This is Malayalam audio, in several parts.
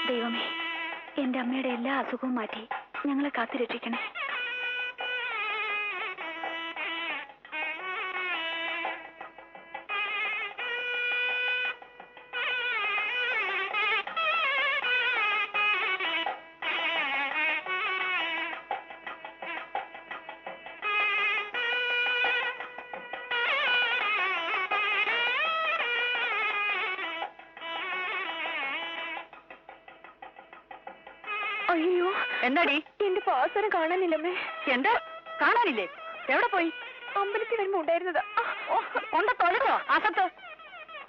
ദൈവമേ, എന്റെ അമ്മയുടെ എല്ലാ അസുഖവും മാറ്റി ഞങ്ങളെ കാത്തുരക്ഷിക്കണേ. അയ്യോ, എന്താടി? എന്റെ പാസരം കാണാനില്ലമ്മേ. എന്താ കാണാനില്ലേ? എവിടെ പോയി? അമ്പലത്തിൽ വരുമ്പോ ഉണ്ടായിരുന്നതാ. കൊണ്ട തൊഴോ അസത്ത്.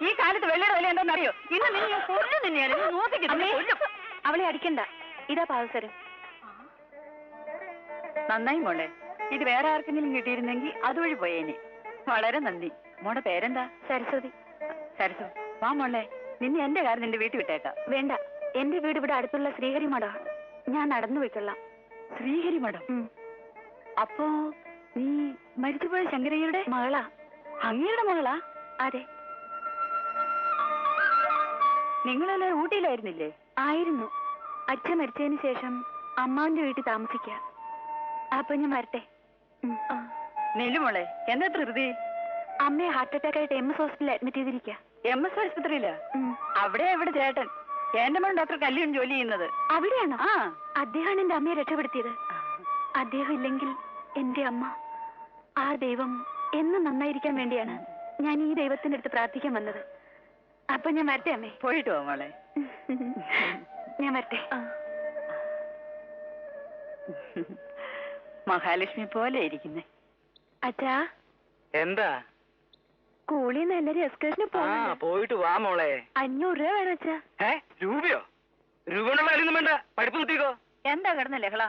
ഈ കാലത്ത് വെള്ളിയുടെ വില എന്താണെന്നറിയോ? ഇന്ന് നീ കൊല്ലും തന്നെയാണ്. കൊല്ലും. അവളെ അടിക്കണ്ട, ഇതാ പാസരം. നന്നായി മോളെ. ഇത് വേറെ ആർക്കെങ്കിലും കിട്ടിയിരുന്നെങ്കിൽ അതുവഴി പോയേനെ. വളരെ നന്ദി. മോടെ പേരെന്താ? സരസ്വതി. സരസ്വതി, വാ മോളെ. നിന്നെ എന്റെ കാര്യം നിന്റെ വീട്ടിൽ വിട്ടേക്കാം. വേണ്ട, എന്റെ വീട് ഇവിടെ അടുത്തുള്ള ശ്രീഹരി മഠം. ഞാൻ നടന്നു പോയിക്കൊള്ളാം. ശ്രീഹരി മഠം? അപ്പോ നീ മരിച്ചുപോയ ശങ്കരയ്യരുടെ മകളാ? അങ്ങയുടെ മകളാ? അതെ. നിങ്ങളെല്ലാവരും ഊട്ടിയിലായിരുന്നില്ലേ? ആയിരുന്നു. അച്ഛൻ മരിച്ചതിന് ശേഷം അമ്മാവിന്റെ വീട്ടിൽ താമസിക്കുക. അപ്പൊ ഞാൻ വരട്ടെ. നെല്ലുമോളെ, എന്താ ധൃതി? അമ്മയെ ഹാർട്ട് അറ്റാക്ക് ആയിട്ട് MS ഹോസ്പിറ്റലിൽ അഡ്മിറ്റ് ചെയ്തിരിക്കുക. MS ആശുപത്രിയിലാ? അവിടെ എവിടെ ചേട്ടൻ? എന്റെ മോൻ ഡോക്ടർ കല്യാൺ ജോലി ചെയ്യുന്നത് അവിടെയാണോ? അദ്ദേഹമാണ് എന്റെ അമ്മയെ രക്ഷപ്പെടുത്തിയത്. അദ്ദേഹം ഇല്ലെങ്കിൽ എന്റെ അമ്മ, ആ ദൈവം എന്നും നന്നായിരിക്കാൻ വേണ്ടിയാണ് ഞാൻ ഈ ദൈവത്തിന്റെ അടുത്ത് പ്രാർത്ഥിക്കാൻ വന്നത്. അപ്പൊ ഞാൻ വരട്ടെ അമ്മേ. പോയിട്ട് പോ മോളെ. ഞാൻ വരട്ടെ. മഹാലക്ഷ്മി പോലെ ഇരിക്കുന്നേ. അച്ഛാ, എന്താ? സ്കൂളിൽ നിന്ന് എല്ലാരും എക്സ്കർഷന് പോയിട്ട് വാ മോളെ. 500 രൂപ വേണം അച്ഛാ. രൂപയോ? രൂപയുടെ കാര്യമൊന്നും വേണ്ട, പഠിപ്പ് നിർത്തിക്കോ. എന്താ കിടന്ന ലഹള?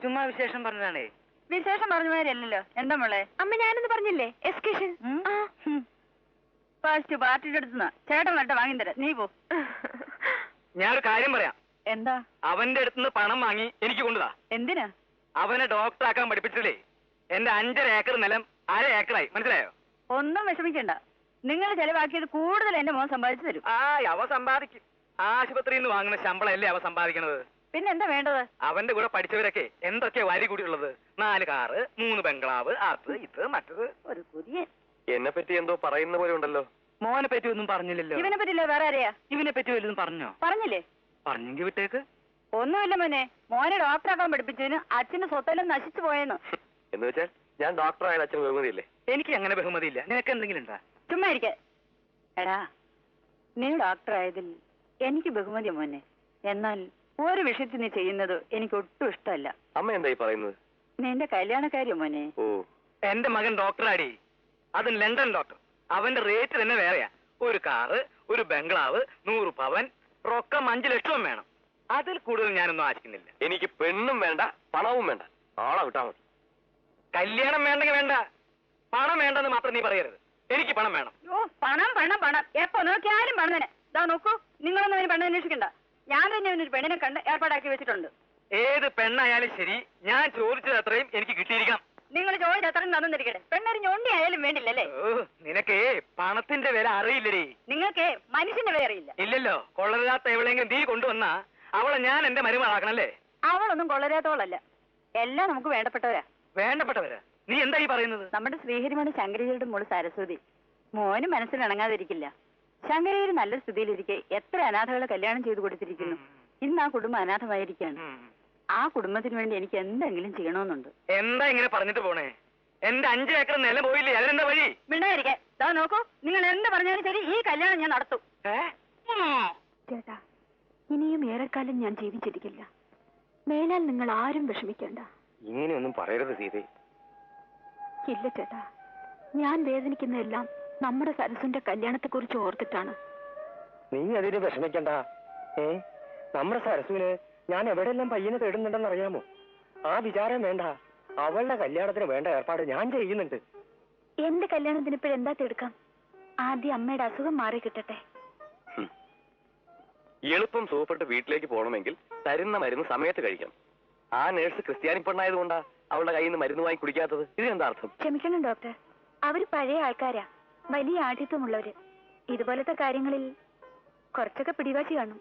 ചുമ്മാ വിശേഷം പറഞ്ഞാണേ. വിശേഷം പറഞ്ഞ മാതിരിയല്ലല്ലോ. എന്താ മോളെ? അമ്മ, ഞാനൊന്ന് പറഞ്ഞില്ലേ എക്സ്കർഷൻ. ഫസ്റ്റ് പാർട്ടിയുടെ അടുത്തുനിന്ന് ചേട്ടൻ നട്ട വാങ്ങി തരാം. നീ പോ. ഞാനൊരു കാര്യം പറയാം. എന്താ? അവന്റെ അടുത്തുനിന്ന് പണം വാങ്ങി എനിക്ക് കൊണ്ടുതാ. എന്തിനാ? അവനെ ഡോക്ടറാക്കാൻ പഠിപ്പിച്ചില്ലേ? എന്റെ 5.5 ഏക്കർ നിലം 1/2 ഏക്കറായി. മനസ്സിലായോ? ഒന്നും വിഷമിക്കണ്ട. നിങ്ങൾ ചെലവാക്കിയത് കൂടുതൽ എന്റെ മോൻ സമ്പാദിച്ചു തരും. അവ സമ്പാദിക്കും. ആശുപത്രിയിൽ നിന്ന് വാങ്ങുന്ന ശമ്പളം അല്ലേ അവ സമ്പാദിക്കണത്? പിന്നെന്താ വേണ്ടത്? അവന്റെ കൂടെ പഠിച്ചവരൊക്കെ എന്തൊക്കെയാ വരി കൂടിയുള്ളത്? 4 കാറ്, 3 ബംഗ്ലാവ്, അത് ഇത് മറ്റത്. ഒരു കുര്യൻ. എന്നെ പറ്റി എന്തോ പറയുന്ന പോലെ ഉണ്ടല്ലോ. മോനെ പറ്റി ഒന്നും പറഞ്ഞില്ലല്ലോ. ഇവനെ പറ്റില്ല, വേറെ ആരെയാ? ഇവനെ പറ്റി വല്ലതും പറഞ്ഞോ? പറഞ്ഞില്ലേ? പറഞ്ഞെങ്കിൽ വിട്ടേക്ക്. ഒന്നുമില്ല മോനെ, മോനെ ഡോക്ടറാക്കാൻ പഠിപ്പിച്ചതിന് അച്ഛന് സ്വത്തെല്ലാം നശിച്ചു പോയെന്ന്. എന്ന് വെച്ചാൽ ഞാൻ ഡോക്ടറായാലും അച്ഛന് ബഹുമതിയില്ലേ? എനിക്ക് അങ്ങനെ ബഹുമതിയില്ല. നിനക്ക് എന്തെങ്കിലും ഉണ്ടാ? ചുമ്മാ ഇരിക്ക. എടാ, നീ ഡോക്ടറായതിൽ എനിക്ക് ബഹുമതിയാ മോനെ. എന്നാൽ ഒരു വിഷയത്തിൽ നീ ചെയ്യുന്നത് എനിക്ക് ഒട്ടും ഇഷ്ടമല്ല. അമ്മ എന്തായി പറയുന്നത്? നിന്റെ കല്യാണക്കാരിയോ മോനെ? ഓ, എന്റെ മകൻ ഡോക്ടറാടി. അതും ലണ്ടൻ ഡോക്ടർ. അവന്റെ റേറ്റ് തന്നെ വേറെയാ. ഒരു കാറ്, ഒരു ബംഗ്ലാവ്, 100 പവൻ, റൊക്കം 5 ലക്ഷം വേണം. അതിൽ കൂടുതൽ ഞാനൊന്നും ആശിക്കുന്നില്ല. എനിക്ക് പെണ്ണും വേണ്ട, പണവും വേണ്ട. ആളെ വിട്ടാ മതി. കല്യാണം വേണ്ടെങ്കിൽ വേണ്ട, പണം വേണ്ടെന്ന് മാത്രം നീ പറയരുത്. എനിക്ക് പണം വേണം. ഓ, പണം പണം പണം, എപ്പോ നോക്കിയാലും പണം തന്നെ. ഇതാ നോക്കൂ, നിങ്ങളൊന്നും അതിന് പെണ്ണ് അന്വേഷിക്കണ്ട. ഞാൻ തന്നെ ഒരു പെണ്ണിനെ കണ്ട് ഏർപ്പാടാക്കി വെച്ചിട്ടുണ്ട്. ഏത് പെണ്ണായാലും ശരി, ഞാൻ ചോദിച്ചത് അത്രയും എനിക്ക് കിട്ടിയിരിക്കണം. നിങ്ങൾ ചോദിച്ച അത്രയും തന്നിരിക്കട്ടെ. പെണ്ണൊരു ഞൊണ്ടി ആയാലും വേണ്ടില്ലല്ലേ? നിനക്കേ പണത്തിന്റെ വില അറിയില്ലടി. നിങ്ങൾക്ക് മനുഷ്യന്റെ വില അറിയില്ല. ഇല്ലല്ലോ. കൊള്ളരുതാത്ത എവിടെയെങ്കിലും നീ കൊണ്ടുവന്നാ അവളെ ഞാൻ എന്റെ മരുമകളാക്കണല്ലേ? അവളൊന്നും കൊള്ളരാത്തോളല്ല. എല്ലാം നമുക്ക് വേണ്ടപ്പെട്ടവരാ. വേണ്ടപ്പെട്ടവരാ? നീ എന്താ ഈ പറയുന്നത്? നമ്മുടെ ശ്രീഹരിമണി ശങ്കരജിയുടെ മോള് സരസ്വതി. മോന് മനസ്സിലിണങ്ങാതിരിക്കില്ല. ശങ്കരജിര് നല്ല സ്ഥിതിയിലിരിക്കെ എത്ര അനാഥകളെ കല്യാണം ചെയ്തു കൊടുത്തിരിക്കുന്നു. ഇന്ന് ആ കുടുംബം അനാഥമായിരിക്കുകയാണ്. ആ കുടുംബത്തിന് വേണ്ടി എനിക്ക് എന്തെങ്കിലും ചെയ്യണമെന്നുണ്ട്. എന്താ ഇങ്ങനെ പറഞ്ഞിട്ട് പോണേ? എന്റെ 5 ഏക്കർ നിലം പോയില്ലേ? അതിനെന്താ വഴി? മിണ്ടായിരിക്കെ. ഇതാ നോക്കൂ, നിങ്ങൾ എന്ത് പറഞ്ഞാലും ശരി, ഈ കല്യാണം ഞാൻ നടത്തും. ചേട്ടാ, ഇനിയും ഏറെക്കാലം ഞാൻ ജീവിച്ചിരിക്കില്ല. മേലാൽ നിങ്ങൾ ആരും വിഷമിക്കേണ്ട. ഇങ്ങനെയൊന്നും പറയരുത് സീതേ. ഇല്ല ചേട്ടാ, ഞാൻ വേദനിക്കുന്നതെല്ലാം നമ്മുടെ സരസുന്റെ കല്യാണത്തെക്കുറിച്ച് ഓർത്തിട്ടാണ്. നീ അതിന് വിഷമിക്കണ്ട. നമ്മുടെ സരസുവിന് ഞാൻ എവിടെയെല്ലാം പയ്യനെ തേടുന്നുണ്ടെന്ന് അറിയാമോ? ആ വിചാരം വേണ്ട. അവളുടെ കല്യാണത്തിന് വേണ്ട ഏർപ്പാട് ഞാൻ ചെയ്യുന്നുണ്ട്. എന്റെ കല്യാണത്തിന് ഇപ്പോഴെന്താ തീർക്കാം? ആദ്യം അമ്മയുടെ അസുഖം മാറി കിട്ടട്ടെ. എളുപ്പം സുഖപ്പെട്ട് വീട്ടിലേക്ക് പോകണമെങ്കിൽ തരുന്ന മരുന്ന് സമയത്ത് കഴിക്കണം. ആ നേഴ്സ് ക്രിസ്ത്യാനി പെണ്ണായതുകൊണ്ടാ അവളുടെ കയ്യിൽ നിന്ന് മരുന്ന് വാങ്ങി കുടിക്കാത്തത്. ഇതിനെന്താ അർത്ഥം? ക്ഷമിക്കണം ഡോക്ടർ, അവര് പഴയ ആൾക്കാരാ, വലിയ ആഠ്യത്വമുള്ളവര്. ഇതുപോലത്തെ കാര്യങ്ങളിൽ കുറച്ചൊക്കെ പിടിവാശി കാണും.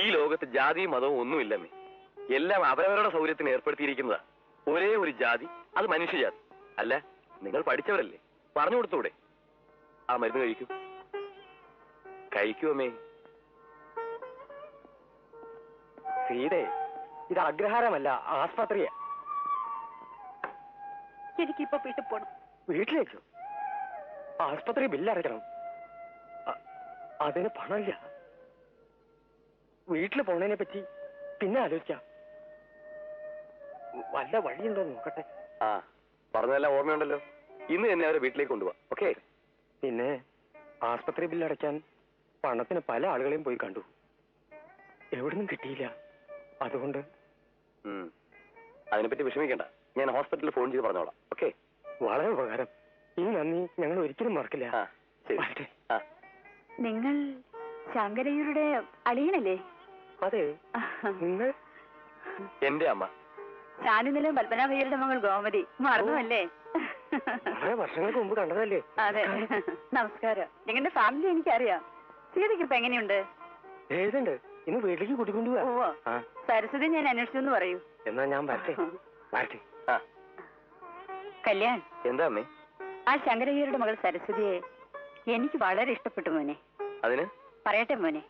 ഈ ലോകത്ത് ജാതിയും മതവും ഒന്നുമില്ലമ്മേ. എല്ലാം അവരവരുടെ സൗകര്യത്തിന് ഏർപ്പെടുത്തിയിരിക്കുന്നതാ. ഒരേ ഒരു ജാതി, അത് മനുഷ്യജാതി. അല്ല, നിങ്ങൾ പഠിച്ചവരല്ലേ, പറഞ്ഞു കൊടുത്തൂടെ? ആ മരുന്ന് കഴിക്കൂ. കഴിക്കൂ അമ്മേ. സീതേ, ഇത് അഗ്രഹാരമല്ല, ആസ്പത്രിയാ. എനിക്കിപ്പോ വീട്ടിൽ പോണം. വീട്ടിലേക്കോ? ആസ്പത്രി ബില്ലടയ്ക്കണം. അതിന് പണമില്ല. വീട്ടിൽ പോണതിനെ പറ്റി പിന്നെ ആലോചിക്കാം. വല്ല വഴിയുണ്ടോ നോക്കട്ടെ. ആ, പറഞ്ഞതെല്ലാം ഓർമ്മയുണ്ടല്ലോ. ഇന്ന് തന്നെ അവരെ വീട്ടിലേക്ക് കൊണ്ടുപോവാ. ഓക്കെ? പിന്നെ ആസ്പത്രി ബില്ലടയ്ക്കാൻ പണത്തിന് പല ആളുകളെയും പോയി കണ്ടു. എവിടുന്നും കിട്ടിയില്ല. അതുകൊണ്ട് അതിനെപ്പറ്റി വിഷമിക്കണ്ട. ഞാൻ ഹോസ്പിറ്റലിൽ ഫോൺ ചെയ്ത് പറഞ്ഞോളാം. ഓക്കെ? വളരെ ഉപകാരം. ഈ നന്ദി ഞങ്ങൾ ഒരിക്കലും മറക്കില്ല. നിങ്ങൾ ശങ്കരയ്യരുടെ അളിയനല്ലേ? അതെ. നിങ്ങൾ? എന്റെ അമ്മ. ഞാനിന്നലെ പത്മനാഭയ്യരുടെ മകൾ ഗോമതി. മറന്നുവല്ലേ? വർഷങ്ങൾക്ക് മുമ്പ് കണ്ടതല്ലേ? അതെ. നമസ്കാരം. നിങ്ങളുടെ ഫാമിലി എനിക്കറിയാം. സീതയ്ക്ക് ഇപ്പൊ എങ്ങനെയുണ്ട്? ഏതുണ്ട്? ഇന്ന് വീട്ടിലേക്ക് കൂട്ടിക്കൊണ്ടുപോവാ. സരസ്വതി ഞാൻ അന്വേഷിച്ചു പറയൂ. എന്നാ ഞാൻ വരട്ടെ. വരട്ടെ. കല്യാൺ, എന്താ അമ്മേ? ആ ശങ്കരയ്യരുടെ മകൾ സരസ്വതിയെ എനിക്ക് വളരെ ഇഷ്ടപ്പെട്ടു മോനെ. അതിന് പറയട്ടെ മോനെ,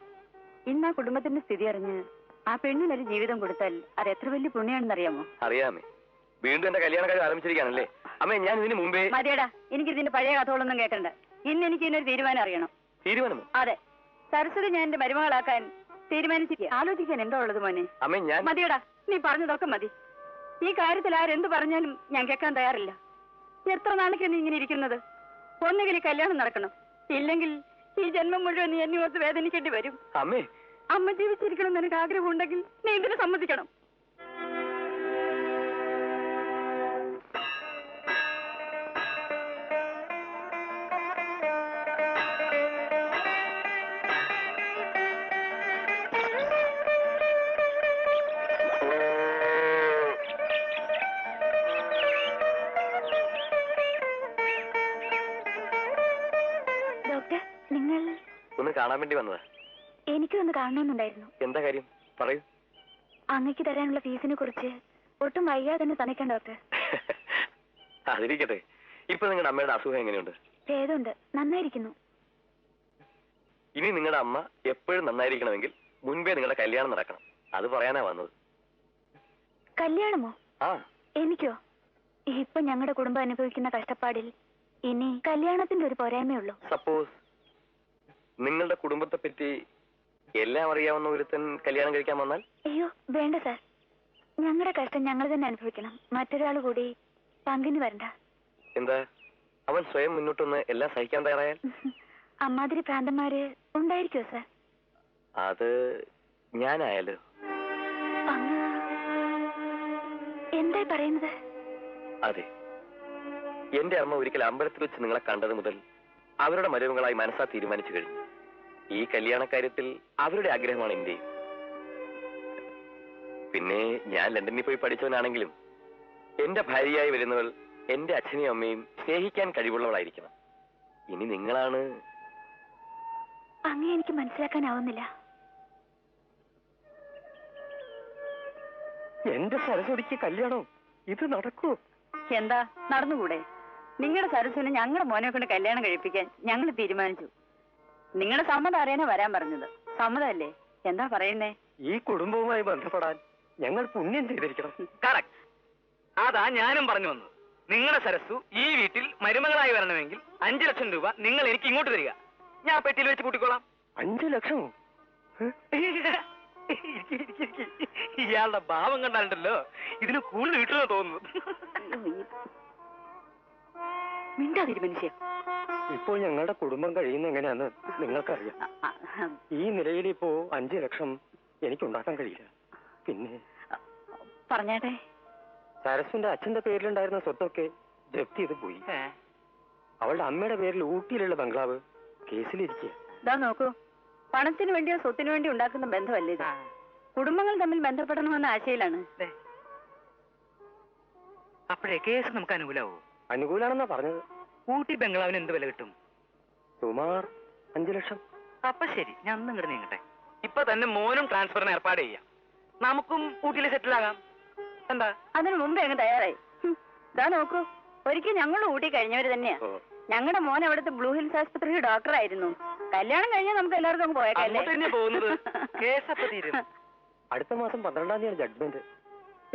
ഇന്ന് ആ കുടുംബത്തിന്റെ സ്ഥിതി അറിഞ്ഞ് ആ പെണ്ണിനൊരു ജീവിതം കൊടുത്താൽ അത് എത്ര വലിയ പുണ്യാണെന്നറിയാമോ? അറിയാമേ. വീണ്ടും എന്റെ കല്യാണ കാര്യം ആരംഭിച്ചിരിക്കാനല്ലേ അമ്മേ? ഞാൻ ഇതിന് മുമ്പേ. മതിയടാ, എനിക്ക് ഇതിന്റെ പഴയ കഥകളൊന്നും കേൾക്കണ്ട. ഇന്ന് എനിക്ക് ഇതിനൊരു തീരുമാനം അറിയണം. തീരുമാനമോ? അതെ, സരസ്വതി ഞാൻ എന്റെ മരുമകളാക്കാൻ തീരുമാനിച്ചിരിക്കുക. ആലോചിക്കാൻ എന്താ ഉള്ളത് മോനെ? അമ്മേ, ഞാൻ. മതിയടാ, നീ പറഞ്ഞതൊക്കെ മതി. ഈ കാര്യത്തിൽ ആരെന്ത് പറഞ്ഞാലും ഞാൻ കേൾക്കാൻ തയ്യാറില്ല. എത്ര നാളേക്കാണ് നീ ഇങ്ങനെ ഇരിക്കുന്നത്? ഒന്നുകിൽ ഈ കല്യാണം നടക്കണം, ഇല്ലെങ്കിൽ ഈ ജന്മം മുഴുവൻ നീ എന്നെ ഓർത്ത് വേദനിക്കേണ്ടി വരും. അമ്മേ, അമ്മ ജീവിച്ചിരിക്കണം എന്ന് എനിക്ക് ആഗ്രഹമുണ്ടെങ്കിൽ നീ ഇതിന് സമ്മതിക്കണം. ഡോക്ടർ, നിങ്ങൾ? ഒന്ന് കാണാൻ വേണ്ടി വന്നതാ. എനിക്കൊന്ന് കാണണമെന്നുണ്ടായിരുന്നു. എന്താ കാര്യം? പറയൂ. അങ്ങക്ക് തരാനുള്ള ഫീസിനെ കുറിച്ച് ഒട്ടും വൈകാതെ തന്നെ തന്നിക്കാൻ ഡോക്ടർ. അതിരിക്കട്ടെ. ഇപ്പൊ നിങ്ങളുടെ അമ്മയുടെ അസുഖം എങ്ങനെയുണ്ട്? ഭേദമുണ്ട്, നന്നായിരിക്കുന്നു. ഇനി നിങ്ങളുടെ അമ്മ എപ്പോഴും നന്നായിരിക്കണമെങ്കിൽ മുൻപേ നിങ്ങളുടെ കല്യാണം നടക്കണം. അത് പറയാനാ വന്നത്. കല്യാണമോ? ആ, എനിക്കോ? ഇപ്പൊ ഞങ്ങളുടെ കുടുംബം അനുഭവിക്കുന്ന കഷ്ടപ്പാടിൽ ഇനി കല്യാണത്തിന്റെ ഒരു പോരായ്മയുള്ളൂ. സപ്പോസ് നിങ്ങളുടെ കുടുംബത്തെ പറ്റി എല്ലാം അറിയാവുന്ന ഒരുത്തൻ കല്യാണം കഴിക്കാൻ വന്നാൽ? അയ്യോ വേണ്ട സാർ, ഞങ്ങളുടെ കഷ്ടം ഞങ്ങൾ തന്നെ അനുഭവിക്കണം. മറ്റൊരാൾ കൂടി പങ്കിന് വരണ്ട. എന്താ, അവൻ സ്വയം മുന്നോട്ടൊന്ന് എല്ലാം സഹിക്കാൻ തയ്യാറായാൽ? അമ്മാതിരി ഭ്രാന്തന്മാര് ഉണ്ടായിരിക്കുമോ സാർ? അത് ഞാനായാലോ? അങ്ങ് എന്തായി പറയുന്നത്? അതെ, എന്റെ അമ്മ ഒരിക്കൽ അമ്പലത്തിൽ വെച്ച് നിങ്ങളെ കണ്ടത് മുതൽ അവരുടെ മരുമകളായി മനസ്സാ തീരുമാനിച്ചു കഴിഞ്ഞു. ഈ കല്യാണക്കാര്യത്തിൽ അവരുടെ ആഗ്രഹമാണ് എന്റെയും. പിന്നെ ഞാൻ ലണ്ടനിൽ പോയി പഠിച്ചവനാണെങ്കിലും എന്റെ ഭാര്യയായി വരുന്നവൾ എന്റെ അച്ഛനെയും അമ്മയും സ്നേഹിക്കാൻ കഴിവുള്ളവളായിരിക്കണം. ഇനി നിങ്ങളാണ്. അങ്ങേ എനിക്ക് മനസ്സിലാക്കാനാവുന്നില്ല. എന്റെ സരസ്വതിക്ക് കല്യാണം ഇത് നടക്കൂ? എന്താ നടന്നുകൂടെ? നിങ്ങളുടെ സരസ്വനെ ഞങ്ങളുടെ മോനെ കൊണ്ട് കല്യാണം കഴിപ്പിക്കാൻ ഞങ്ങൾ തീരുമാനിച്ചു. നിങ്ങളുടെ സമ്മതം അറിയാനാ വരാൻ പറഞ്ഞത്. സമ്മതമല്ലേ? എന്താ പറയുന്നേ? ഈ കുടുംബവുമായി ബന്ധപ്പെടാൻ ഞങ്ങൾ പുണ്യം ചെയ്തിരിക്കണം. കറക്റ്റ്. അതാ ഞാനും പറഞ്ഞു വന്നത്. നിങ്ങളുടെ സരസ്സു ഈ വീട്ടിൽ മരുമകളായി വരണമെങ്കിൽ 5 ലക്ഷം രൂപ നിങ്ങൾ എനിക്ക് ഇങ്ങോട്ട് തരിക. ഞാൻ പെട്ടിയിൽ വെച്ച് കൂട്ടിക്കോളാം. 5 ലക്ഷമോ? ഇയാളുടെ ഭാവം കണ്ടാലുണ്ടല്ലോ ഇതിന് കൂടുതൽ കിട്ടുമെന്ന് തോന്നുന്നു. മിണ്ടാതിരി മനുഷ്യ. ഇപ്പോൾ ഞങ്ങളുടെ കുടുംബം കഴിയുന്ന എങ്ങനെയാന്ന് നിങ്ങൾക്കറിയാം. ഈ നിലയിൽ ഇപ്പോ 5 ലക്ഷം എനിക്കുണ്ടാക്കാൻ കഴിയില്ല. പിന്നെ പറഞ്ഞാട്ടെ. സരസ്വിന്റെ അച്ഛന്റെ പേരിലുണ്ടായിരുന്ന സ്വത്തൊക്കെ ജപ്തി ചെയ്ത് പോയി. അവളുടെ അമ്മയുടെ പേരിൽ ഊട്ടിയിലുള്ള ബംഗ്ലാവ് കേസിലിരിക്കുക. ഇതാ നോക്കൂ, പണത്തിന് വേണ്ടിയോ സ്വത്തിന് വേണ്ടി ഉണ്ടാക്കുന്ന ബന്ധമല്ലേ ഇത്? കുടുംബങ്ങൾ തമ്മിൽ ബന്ധപ്പെടണമെന്ന ആശയിലാണ്. അപ്പോഴേ കേസ് നമുക്ക് അനുകൂലമാവോ? അനുകൂലാണെന്നാ പറഞ്ഞത്. ഊട്ടി ബംഗ്ലാവിന് എന്ത് വില കിട്ടും? സുമാർ 5 ലക്ഷം. അപ്പൊ ശരി, ഞാൻ ഒന്നും ഇങ്ങോട്ട് നീങ്ങട്ടെ. ഇപ്പൊ തന്നെ മോനും ട്രാൻസ്ഫറിന് ഏർപ്പാട് ചെയ്യാം. നമുക്കും ഊട്ടിയിൽ സെറ്റിൽ ആകാം. എന്താ? അതിനു മുമ്പേ അങ്ങ് തയ്യാറായി. ഇതാ നോക്കൂ, ഒരിക്കൽ ഞങ്ങൾ ഊട്ടി കഴിഞ്ഞവര് തന്നെയാ. ഞങ്ങളുടെ മോൻ അവിടുത്തെ ബ്ലൂ ഹിൽസ് ആശുപത്രിയിൽ ഡോക്ടറായിരുന്നു. കല്യാണം കഴിഞ്ഞാൽ നമുക്ക് എല്ലാവർക്കും അങ്ങ് പോയേക്കല്ലേ? പോകുന്നത് കേസ് അപ്പൊ തീരും. അടുത്ത മാസം 12-ാം തീയതി ജഡ്ജ്മെന്റ്.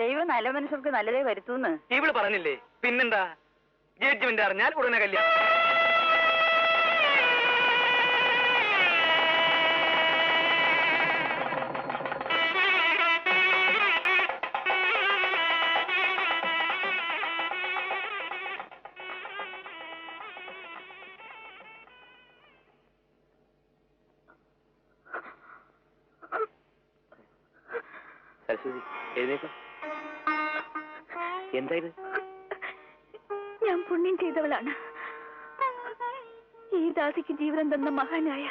ദൈവം നല്ല മനുഷ്യർക്ക് നല്ലതേ വരുത്തൂന്ന് ഇവള് പറഞ്ഞില്ലേ? പിന്നെന്താ, ജഡ്ജ്മെന്റ് അറിഞ്ഞാൽ ഉടനെ കല്യാണം. സരസ്വതി, എഴുന്നേക്കും. എന്തായത്? ഞാൻ പുണ്യം ചെയ്തവളാണ്. ഈ ദാസിക്ക് ജീവിതം തന്ന മഹാനായ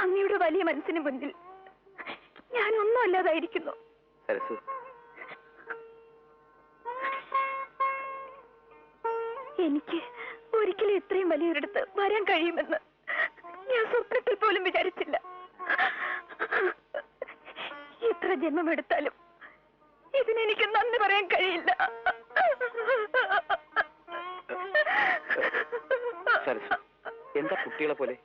അങ്ങയുടെ വലിയ മനസ്സിന് മുന്നിൽ ഞാൻ ഒന്നും അല്ലാതായിരിക്കുന്നു. സരസ്വതി, എനിക്ക് ഒരിക്കലും ഇത്രയും വലിയൊരിടത്ത് വരാൻ കഴിയുമെന്ന് ഞാൻ സ്വപ്നത്തിൽ പോലും വിചാരിച്ചില്ല. എത്ര ജന്മമെടുത്താലും ഇതിനെനിക്ക് നന്ദി പറയാൻ കഴിയില്ല. സരസ്വതി, എന്താ കുട്ടികളെ പോലെ?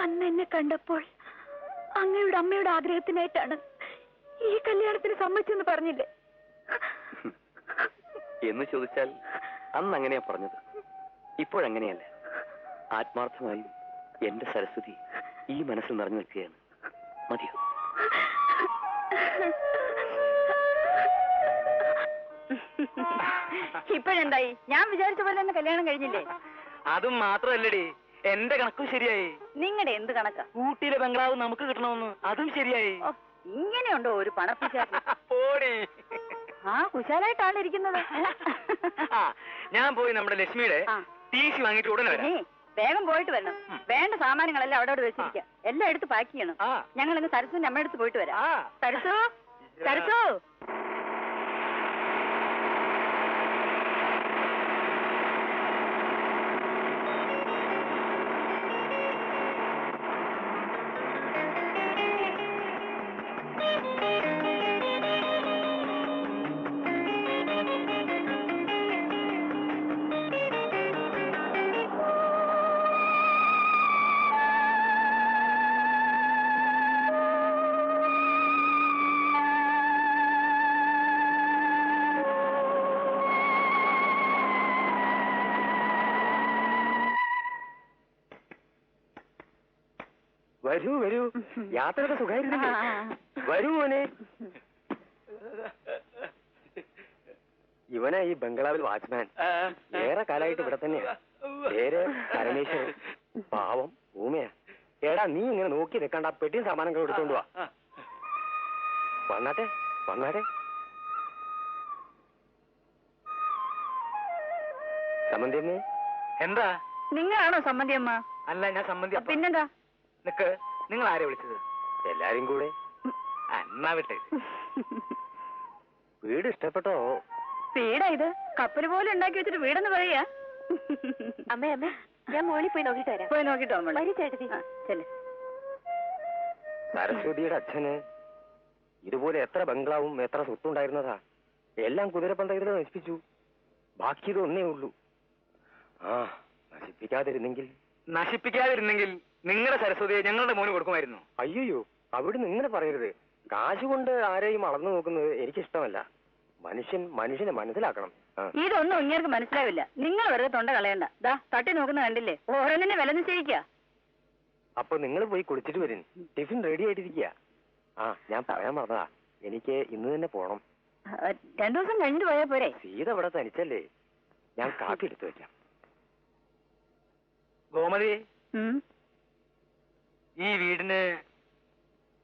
അന്ന് എന്നെ കണ്ടപ്പോൾ അങ്ങയുടെ അമ്മയുടെ ആഗ്രഹത്തിനായിട്ടാണ് ഈ കല്യാണത്തിന് സമ്മതിച്ചെന്ന് പറഞ്ഞില്ലേ? എന്ന് ചോദിച്ചാൽ അന്ന് അങ്ങനെയാ പറഞ്ഞത്. ഇപ്പോഴങ്ങനെയല്ല. ആത്മാർത്ഥമായും എന്റെ സരസ്വതി ഈ മനസ്സിൽ നിറഞ്ഞു നിൽക്കുകയാണ്. മതിയോ? ഇപ്പോഴെന്തായി? ഞാൻ വിചാരിച്ച പോലെ തന്നെ കല്യാണം കഴിഞ്ഞില്ലേ? അതും മാത്രമല്ലടി, എന്റെ കണക്കും ശരിയായി. നിങ്ങളുടെ എന്ത് കണക്കാ? ഊട്ടിയിലെ ബംഗ്ലാവ് നമുക്ക് കിട്ടണമെന്ന് അതും ശരിയായി. ഇങ്ങനെയുണ്ടോ ഒരു പണപ്പിശാച്? പോടി. ആ കുശാലായിട്ടാണ് ഇരിക്കുന്നത്. ഞാൻ പോയി നമ്മുടെ ലക്ഷ്മിയുടെ ടി.സി. വാങ്ങിയിട്ട് ഉടനെ വരാം. വേഗം പോയിട്ട് വരണം. വേണ്ട സാമാനങ്ങളെല്ലാം അവിടെ വെച്ചിരിക്കാം. എല്ലാം എടുത്ത് പാക്ക് ചെയ്യണം. ഞങ്ങൾ ഇന്ന് സരസുവിന്റെ അമ്മയെടുത്ത് പോയിട്ട് വരാം. സരസു, സരസു. വരൂ വരൂ, യാത്രയുടെ സുഖമായിരുന്നില്ലേ? വരൂ മോനെ. ഇവനാ ഈ ബംഗ്ലാവിൽ വാച്ച്മാൻ. ഏറെ കാലമായിട്ട് ഇവിടെ തന്നെയാ. പേര് പരമേശ്വരൻ. പാവം ഊമയാ. എടാ നീ ഇങ്ങനെ നോക്കി നിൽക്കണ്ട, പെട്ടിയും സാമാനങ്ങളും എടുത്തോണ്ട് വാ. വന്നാട്ടെ വന്നാട്ടെ. സമ്മന്തിയമ്മേ. എന്താ? നിങ്ങളാണോ സമ്മതി അമ്മ? അല്ല, ഞാൻ സമ്മതി. പിന്നെന്താ? നിക്ക്, നിങ്ങൾ ആരെ വിളിച്ചത്? എല്ലാരും കൂടെ. എന്നാ വിട്ടേ. വീട് ഇഷ്ടപ്പെട്ടോ? വീടാ ഇത്? കപ്പൽ പോലെ ഉണ്ടാക്കി വെച്ചിട്ട് വീടെന്ന് പറയാ? അമ്മേ അമ്മേ, ഞാൻ മോളിൽ പോയി നോക്കിട്ട് വരാം. പോയി നോക്കിട്ടോ വരി ചേട്ടത്തി. ചെല്ലേ. സരസ്വതിയുടെ അച്ഛന് ഇതുപോലെ എത്ര ബംഗ്ലാവും എത്ര സ്വത്തുണ്ടായിരുന്നതാ. എല്ലാം കുതിരപ്പന്തയത്തിൽ നശിപ്പിച്ചു. ബാക്കി ഇതൊന്നേ ഉള്ളൂ. ആ, നശിപ്പിക്കാതിരുന്നെങ്കിൽ. നശിപ്പിക്കാതിരുന്നെങ്കിൽ നിങ്ങളുടെ സരസ്വതിയെ ഞങ്ങളുടെ മോന് കൊടുക്കുമായിരുന്നു. അയ്യോ, അവിടുന്ന് ഇങ്ങനെ പറയരുത്. കാശ് കൊണ്ട് ആരെയും അളന്നു നോക്കുന്നത് എനിക്കിഷ്ടമല്ല. മനുഷ്യനെ മനസ്സിലാക്കണം. ഇതൊന്നും ഇങ്ങനെ മനസ്സിലാവില്ല. നിങ്ങൾ വെറുതെ തൊണ്ട കളയണ്ട. ദാ തട്ടി നോക്കുന്ന കണ്ടില്ലേ, ഓരോന്നിനെ വില നിശ്ചയിക്ക. അപ്പൊ നിങ്ങൾ പോയി കുളിച്ചിട്ട് വരും. ടിഫിൻ റെഡി ആയിട്ടിരിക്കുക. ആ, ഞാൻ പറയാൻ പറഞ്ഞതാ, എനിക്ക് ഇന്ന് തന്നെ പോണം. 2 ദിവസം കഴിഞ്ഞിട്ട് പോയാ പോരെ? സീത ഇവിടെ തനിച്ചല്ലേ, ഞാൻ കാപ്പി എടുത്തു വെക്കാം. ഗോമതി, ഈ വീടിന്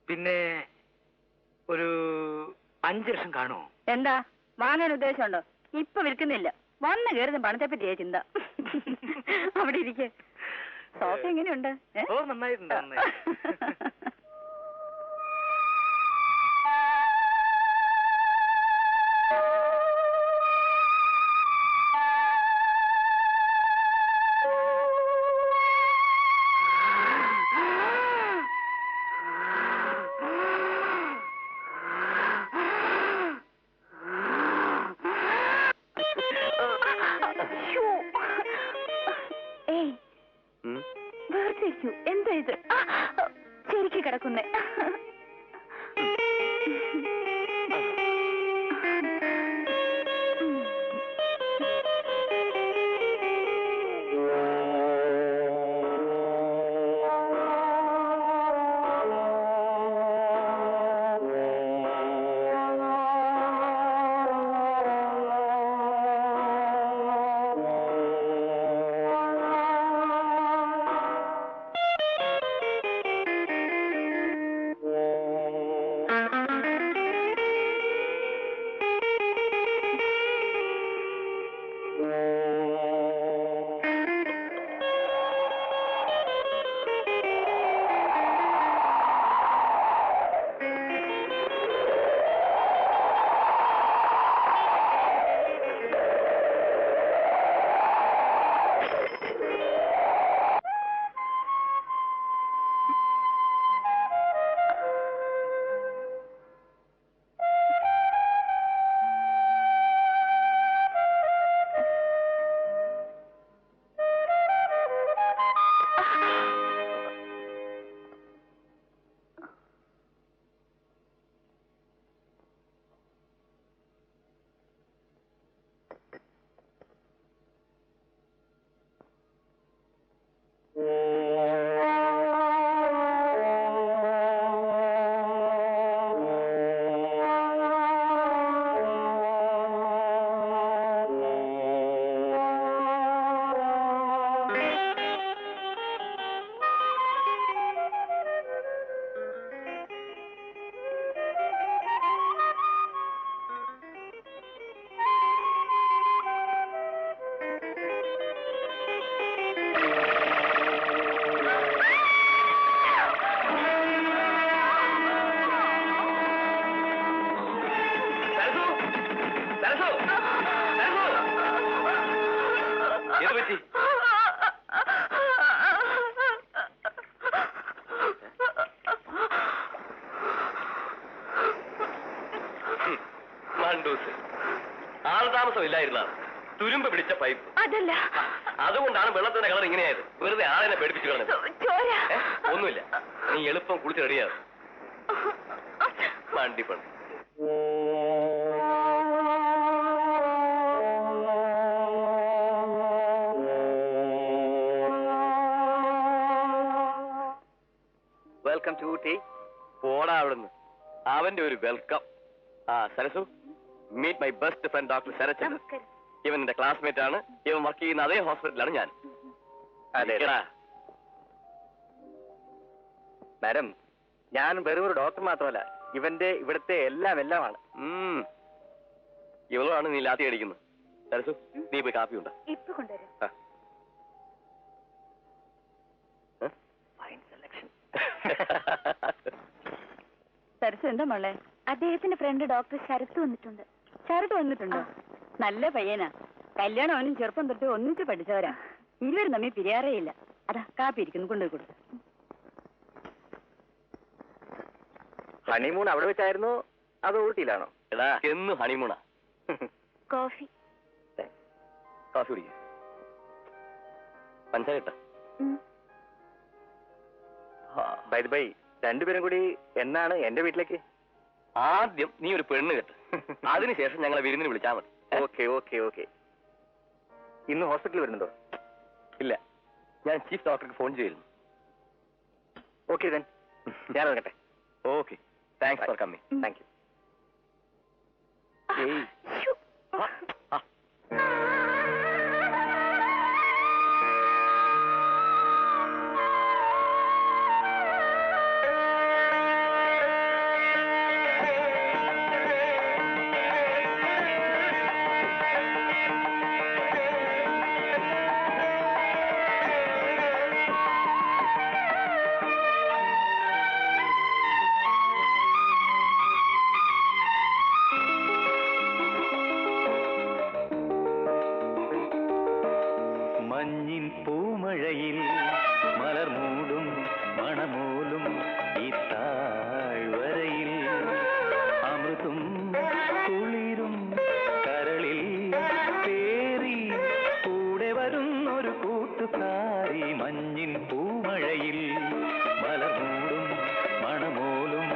പിന്നെ ഒരു 5 ലക്ഷം കാണുമോ? എന്താ വാങ്ങാൻ ഉദ്ദേശമുണ്ടോ? ഇപ്പൊ വിൽക്കുന്നില്ല. വന്ന് കയറുന്ന പണത്തെ പറ്റിയേ ചിന്ത. അവിടെ ഇരിക്കെ. സോഫ എങ്ങനെയുണ്ട്? ഓ, നന്നായിട്ടുണ്ട്. എന്താ ഇത്? ശരിക്ക് കിടക്കുന്നേ. ആൾതാമസമില്ലായിരുന്ന തുരുമ്പ് പിടിച്ച പൈപ്പ്. അതല്ല, അതുകൊണ്ടാണ് വെള്ളത്തിന്റെ കളർ ഇങ്ങനെയായത്. വെറുതെ ആളെന്നെ പേടിപ്പിച്ചു കളഞ്ഞത്. ഒന്നുമില്ല, നീ എളുപ്പം കുളിച്ച് റെഡിയാകും. വണ്ടിപ്പണ്. Welcome to Ooty. പോടാ അവിടുന്ന്. അവന്റെ ഒരു welcome. Sarasu, meet my best friend doctor Sarathchandran. നമസ്കാരം. ഇവൻ എന്റെ ക്ലാസ്മേറ്റ് ആണ്. ഇവൻ വർക്ക് ചെയ്യുന്ന അതേ ഹോസ്പിറ്റലാണ് ഞാൻ. അതെടാ. മാഡം, ഞാൻ വെറും ഒരു ഡോക്ടർ മാത്രമല്ല, ഇവിടുത്തെ എല്ലാമാണ്. ഇവളാണ് നീ ലാത്തി അടിക്കുന്നത്. സരസു, നീ പോയി കാപ്പി ഉണ്ടാ. ഇപ്പൊ കൊണ്ടുവരാം. Fine selection. സരസു എന്താ മോളെ? അദ്ദേഹത്തിന്റെ ഫ്രണ്ട് ഡോക്ടർ ശരത്ത് വന്നിട്ടുണ്ട്. ശരത് വന്നിട്ടുണ്ടോ? നല്ല പയ്യനാ. കല്യാണം അവനും ചെറുപ്പം തൊട്ട് ഒന്നിച്ച് പഠിച്ചവരാ. ഇരുവരും തമ്മിൽ പിരിയാറേയില്ല. അതാ കാപ്പി ഇരിക്കുന്നു, കൊണ്ടുപോയി കൊടുത്തു. ഹണിമൂൺ അവിടെ വെച്ചായിരുന്നോ അതോ ഊട്ടിയിലാണോ? എടാ, എന്ന് ഹണിമൂണാ. കോഫി. കാപ്പി കുടിക്ക. പഞ്ചാര ഇട്ട. ബൈ ബൈ, രണ്ടുപേരും കൂടി എന്നാണ് എന്റെ വീട്ടിലേക്ക്? ആദ്യം നീ ഒരു പെണ്ണ് കെട്ട്, അതിനുശേഷം ഞങ്ങളെ വിരുന്നിന് വിളിച്ചാൽ മതി. Okay okay okay. ഇന്ന് ഹോസ്പിറ്റലിൽ വരുന്നുണ്ടോ? ഇല്ല, ഞാൻ ചീഫ് ഡോക്ടർക്ക് ഫോൺ ചെയ്യുന്നു. ഓക്കെ ദെൻ, ഞാൻ ഇറങ്ങട്ടെ. Okay, thanks for coming. Thank you. മഞ്ഞിൻ പൂമഴയിൽ മലർമൂടും മണമൂലും ഈ താഴ്വരയിൽ അമൃതും കുളിരും കരളിൽ പേറി കൂടെ വരുന്നൊരു കൂട്ടുകാരി. മഞ്ഞിൻ പൂമഴയിൽ മലർമൂടും മണമൂലും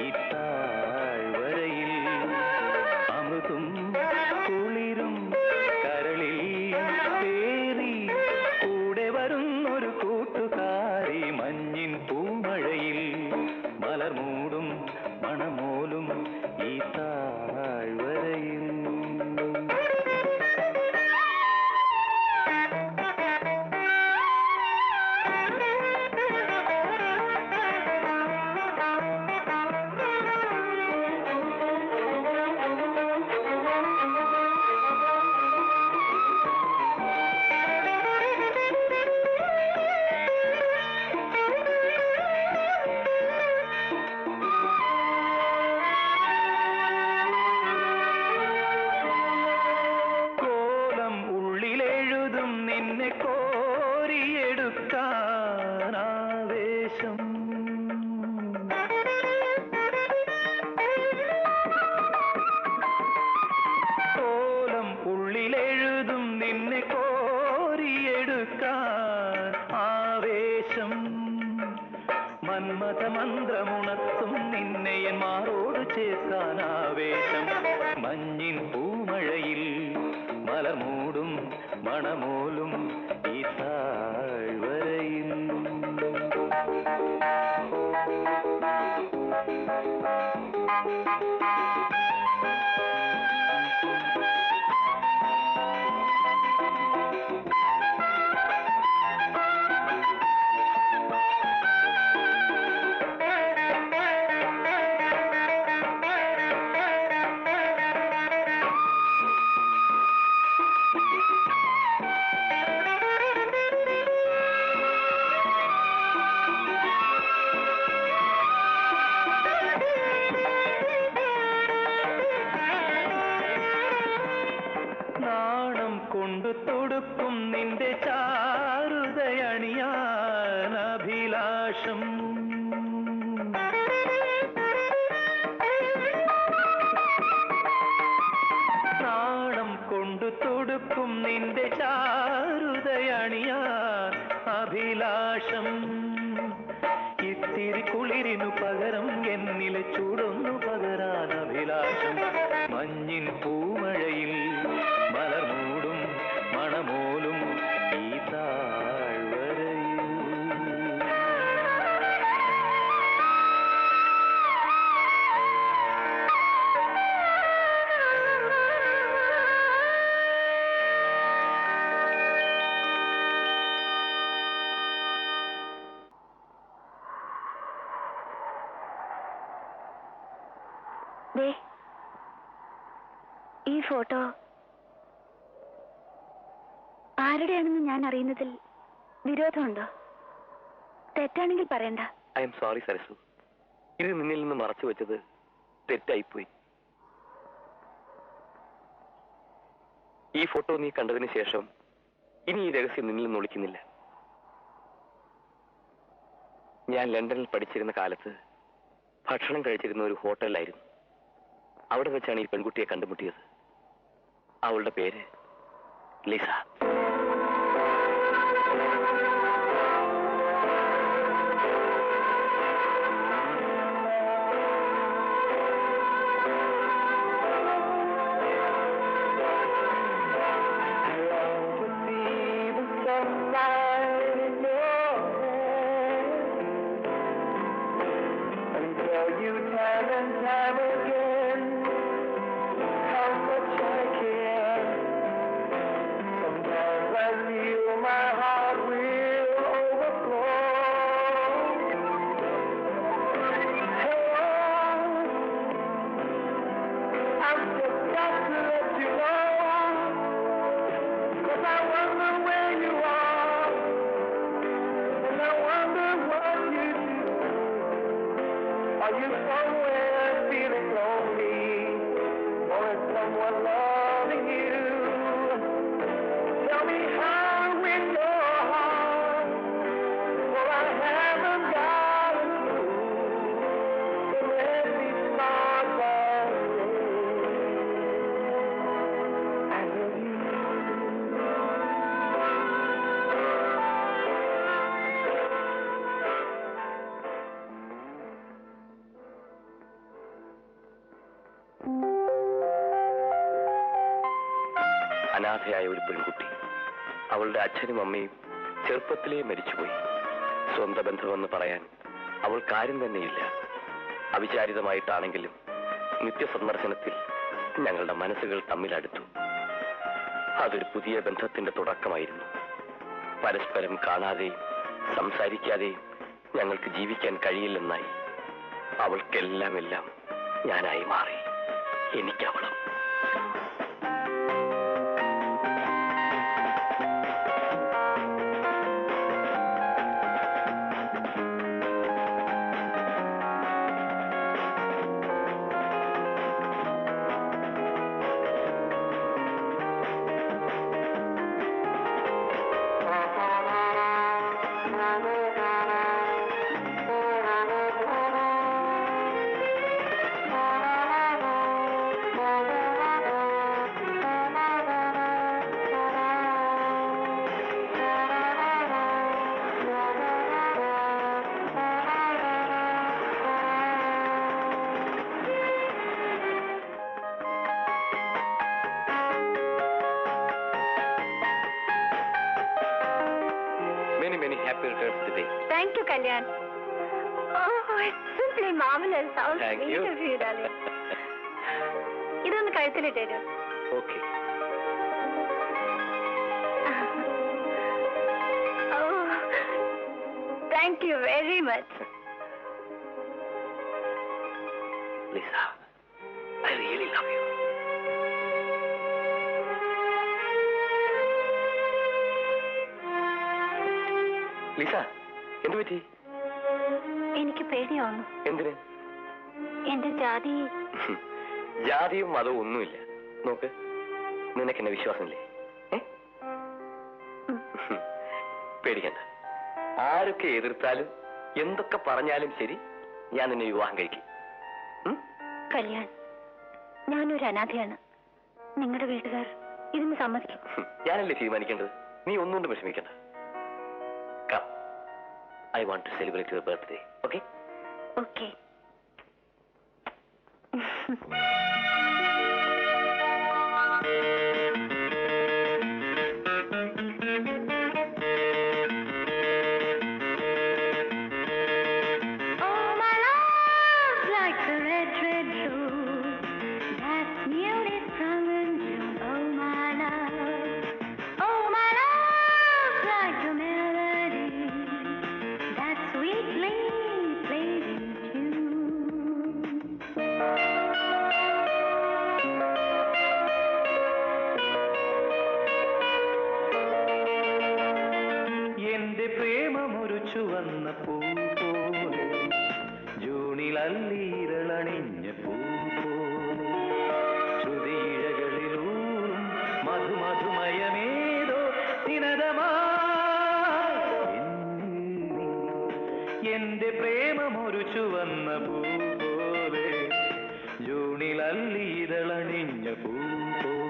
ഈ താഴ്വരയിൽ അമൃതും കുളിരും കരളിൽ പേറി കൂടെ വരുന്നൊരു കൂട്ടുകാരി. മഞ്ഞിൻ പൂമഴയിൽ മലർമൂടും മണമോലും ഈ താഴ്വരയിൽ. കോലം ഉള്ളിലെഴുതും നിന്നെ കോരിയെടുക്കാനാവേശം. കോലം ഉള്ളിലെഴുതും നിന്നെ കോരിയെടുക്കാൻ ആവേശം. മന്മഥമന്ത്രമുണർത്തും നിന്നെ എൻ മാറോട് ചേർക്കാൻ ആവേശം. മഞ്ഞിൻ പൂമഴയിൽ മലർമൂടും മണമോലും ഈ താഴ്വരയിൽ. നാണം കൊണ്ടു തൊടുക്കും നിന്റെ ചാരുതയണിയാൻ അഭിലാഷം. നാണം കൊണ്ടു തൊടുക്കും നിന്റെ ചാരുതയണിയാൻ അഭിലാഷം. ഇത്തിരി കുളിരിനു പകരം എന്നിലെ ചൂടൊന്നു പകരാൻ അഭിലാഷം. മഞ്ഞിൻ പൂമഴയിൽ മലർമൂടും മണമോലും ഈ താഴ്വരയിൽ. ദേ, ഈ ഫോട്ടോ ആരുടെയാണെന്ന് ഞാൻ അറിയുന്നതിൽ വിരോധമുണ്ടോ? തെറ്റാണെങ്കിൽ പറയണ്ട. ഐ എം സോറി സരസു, ഇത് നിന്നിൽ നിന്ന് മറച്ചു വെച്ചത് തെറ്റായിപ്പോയി. ഈ ഫോട്ടോ നീ കണ്ടതിന് ശേഷം ഇനി ഈ രഹസ്യം നിന്നിൽ നിന്ന് ഒളിക്കുന്നില്ല. ഞാൻ ലണ്ടനിൽ പഠിച്ചിരുന്ന കാലത്ത് ഭക്ഷണം കഴിച്ചിരുന്ന ഒരു ഹോട്ടലിലായിരുന്നു. അവിടെ വെച്ചാണ് ഈ പെൺകുട്ടിയെ കണ്ടുമുട്ടിയത്. അവളുടെ പേര് ലിസ. അനാഥയായ ഒരു പെൺകുട്ടി. അവളുടെ അച്ഛനും അമ്മയും ചെറുപ്പത്തിലേ മരിച്ചുപോയി. സ്വന്തം ബന്ധമെന്ന് പറയാൻ അവൾക്ക് ആരും തന്നെയില്ല. അവിചാരിതമായിട്ടാണെങ്കിലും നിത്യസന്ദർശനത്തിൽ ഞങ്ങളുടെ മനസ്സുകൾ തമ്മിലടുത്തു. അതൊരു പുതിയ ബന്ധത്തിന്റെ തുടക്കമായിരുന്നു. പരസ്പരം കാണാതെയും സംസാരിക്കാതെയും ഞങ്ങൾക്ക് ജീവിക്കാൻ കഴിയില്ലെന്നായി. അവൾക്കെല്ലാം എല്ലാം ഞാനായി മാറി. എനിക്കവളും. Thank you, Kalyan. Oh, it's simply marvelous. How Thank sweet you. of you, darling. ഇതൊന്ന് കഴുത്തിലിട്ടേരോ? Okay. Oh, thank you very much. Lisa, I really love you. Lisa, എന്തു പറ്റി? എനിക്ക് പേടിയാവുന്നു. എന്തിന്? എന്റെ ജാതി. ജാതിയും മതവും ഒന്നുമില്ല. നോക്ക്, നിനക്കെന്നെ വിശ്വാസമില്ലേ? പേടിക്കണ്ട. ആരൊക്കെ എതിർത്താലും എന്തൊക്കെ പറഞ്ഞാലും ശരി, ഞാൻ നിന്നെ വിവാഹം കഴിക്കും. കല്യാൺ, ഞാനൊരു അനാഥയാണ്. നിങ്ങളുടെ വീട്ടുകാർ ഇതിന് സമ്മതിക്കും? ഞാനല്ലേ തീരുമാനിക്കേണ്ടത്. നീ ഒന്നുകൊണ്ടും വിഷമിക്കണ്ട. I want to celebrate your birthday. Okay? Okay. Oh, my love, like the red, red rose that's newly sprung in June. Oh, my love. Oh, my love, like a melody that sweetly plays in tune. ചുവന്ന പൂ പോലെ ജൂണിൽ അല്ലീരളണിഞ്ഞ പൂ പോലെ ശ്രുതിയിഴകളിലൂറും മധുമധുമയമേതോ നിനദമായി എന്റെ പ്രേമമൊരു ചുവന്ന പൂ പോലെ ജൂണിൽ അല്ലീരളണിഞ്ഞ പൂ പോലെ.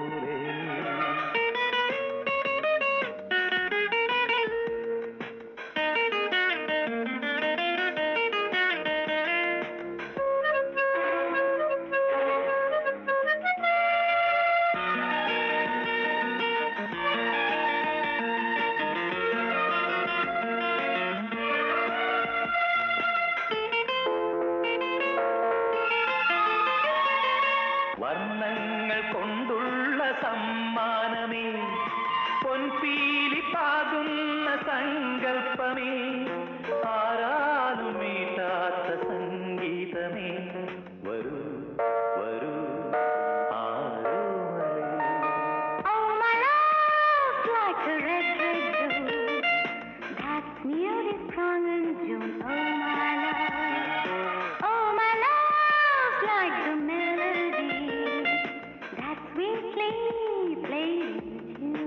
വർണ്ണങ്ങൾ കൊണ്ടുള്ള സമ്മാനമേ പൊൻപീലി പാകുന്ന സങ്കൽപ്പമേ ആരാലും മീട്ടാത്ത സംഗീതമേ വരൂ വരൂ ആരോമലേ. Oh, my love's like a red, red dew that's nearly strong in June. Oh, my love. Oh, my love's like the melody that sweetly plays with you.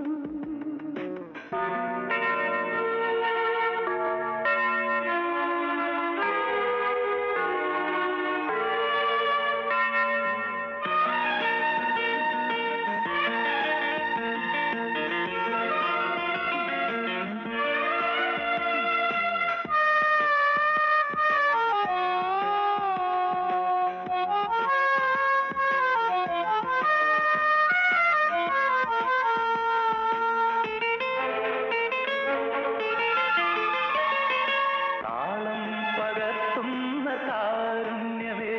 താളം പകർത്തുന്ന കാരുണ്യമേ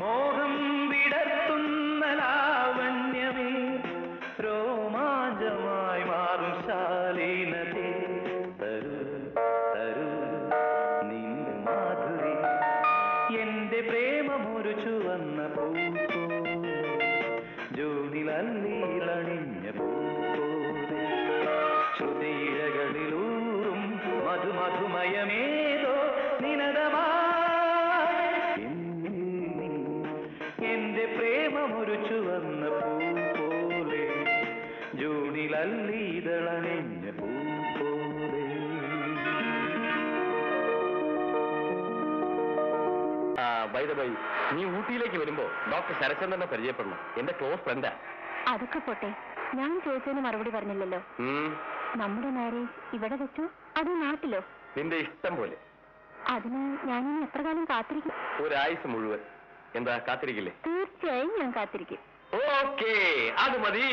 മോഹം വിടർത്തുന്ന ലാവണ്യമേ രോമാഞ്ചമായി മാറും ശാലീനതേ തരൂ തരൂ നിൻ മാധുരി എന്റെ പ്രേമമൊരു ചുവന്ന പൂ പോലെ ജൂണിൽ അല്ലീരണിഞ്ഞ പൂ പോലെ ശ്രുതിയിഴകളിലൂറും മധുമധുമയമേതോ നിനദമായി എന്റെ പ്രേമമൊരു ചുവന്ന പൂ പോലെ ജൂണിൽ അല്ലീരളണിഞ്ഞ പൂ പോലെ. ബൈ ദ ബൈ, നീ ഊട്ടിയിലേക്ക് വരുമ്പോ ഡോക്ടർ ശരചന്ദ്രനെ പരിചയപ്പെടണം. എന്റെ ക്ലോസ് ഫ്രണ്ടാ. അതൊക്കെ പോട്ടെ, ഞാൻ ചോദിച്ചതിന് മറുപടി പറഞ്ഞില്ലല്ലോ. നമ്മുടെ മാരേജ് ഇവിടെ വെച്ചോ അതോ നാട്ടിലോ? നിന്റെ ഇഷ്ടം പോലെ. അതിന് ഞാനിനി എത്ര കാലം കാത്തിരിക്കും? ഒരായുസ് മുഴുവൻ. എന്താ, കാത്തിരിക്കില്ലേ? തീർച്ചയായും ഞാൻ കാത്തിരിക്കും. ഓക്കേ, അത് മതി.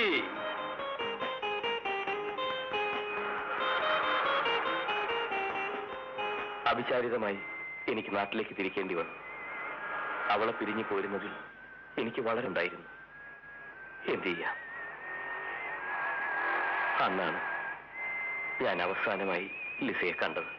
അവിചാരിതമായി എനിക്ക് നാട്ടിലേക്ക് തിരിക്കേണ്ടി വന്നു. അവളെ പിരിഞ്ഞു പോരുന്നതിൽ എനിക്ക് വളരെ ഉണ്ടായിരുന്നു. എന്ത് ചെയ്യാം? അന്നാണ് ഞാൻ അവസാനമായി ലിസയെ കണ്ടത്.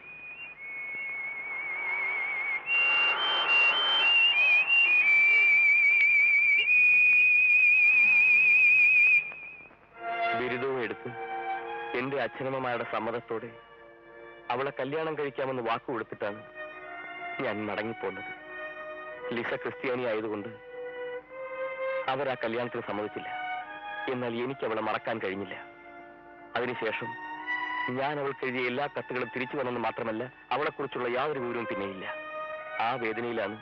ബിരുദവും എടുത്ത് എന്റെ അച്ഛനമ്മമാരുടെ സമ്മതത്തോടെ അവളെ കല്യാണം കഴിക്കാമെന്ന് വാക്കു കൊടുത്തിട്ടാണ് ഞാൻ മടങ്ങിപ്പോന്നത്. ലിസ ക്രിസ്ത്യാനി ആയതുകൊണ്ട് അവർ ആ കല്യാണത്തിന് സമ്മതിച്ചില്ല. എന്നാൽ എനിക്ക് അവളെ മറക്കാൻ കഴിഞ്ഞില്ല. അതിനുശേഷം ഞാൻ അവൾക്ക് എഴുതിയ എല്ലാ കത്തുകളും തിരിച്ചു വന്നെന്ന് മാത്രമല്ല, അവളെക്കുറിച്ചുള്ള യാതൊരു വിവരവും പിന്നെയില്ല. ആ വേദനയിലാണ്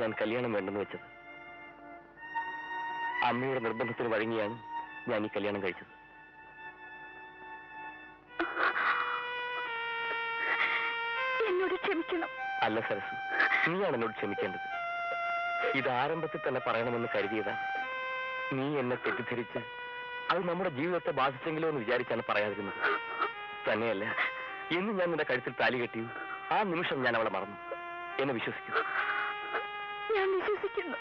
ഞാൻ കല്യാണം വേണ്ടെന്ന് വെച്ചത്. അമ്മയുടെ നിർബന്ധത്തിന് വഴങ്ങിയാണ് ഞാൻ ഈ കല്യാണം കഴിച്ചത്. എന്നോട് ക്ഷമിക്കണം. അല്ല സരസു, നീയാണ് എന്നോട് ക്ഷമിക്കേണ്ടത്. ഇത് ആരംഭത്തിൽ തന്നെ പറയണമെന്ന് കരുതിയതാണ്. നീ എന്നെ തെറ്റിദ്ധരിച്ച് അത് നമ്മുടെ ജീവിതത്തെ ബാധിച്ചെങ്കിലോ എന്ന് വിചാരിച്ചാണ് പറയാതിരുന്നത്. തന്നെയല്ല, എന്ന് ഞാൻ നിന്റെ കഴുത്തിൽ താലി കെട്ടിയു ആ നിമിഷം ഞാൻ അവളെ മറന്നു. എന്നെ വിശ്വസിക്കൂ. ഞാൻ വിശ്വസിക്കുന്നു.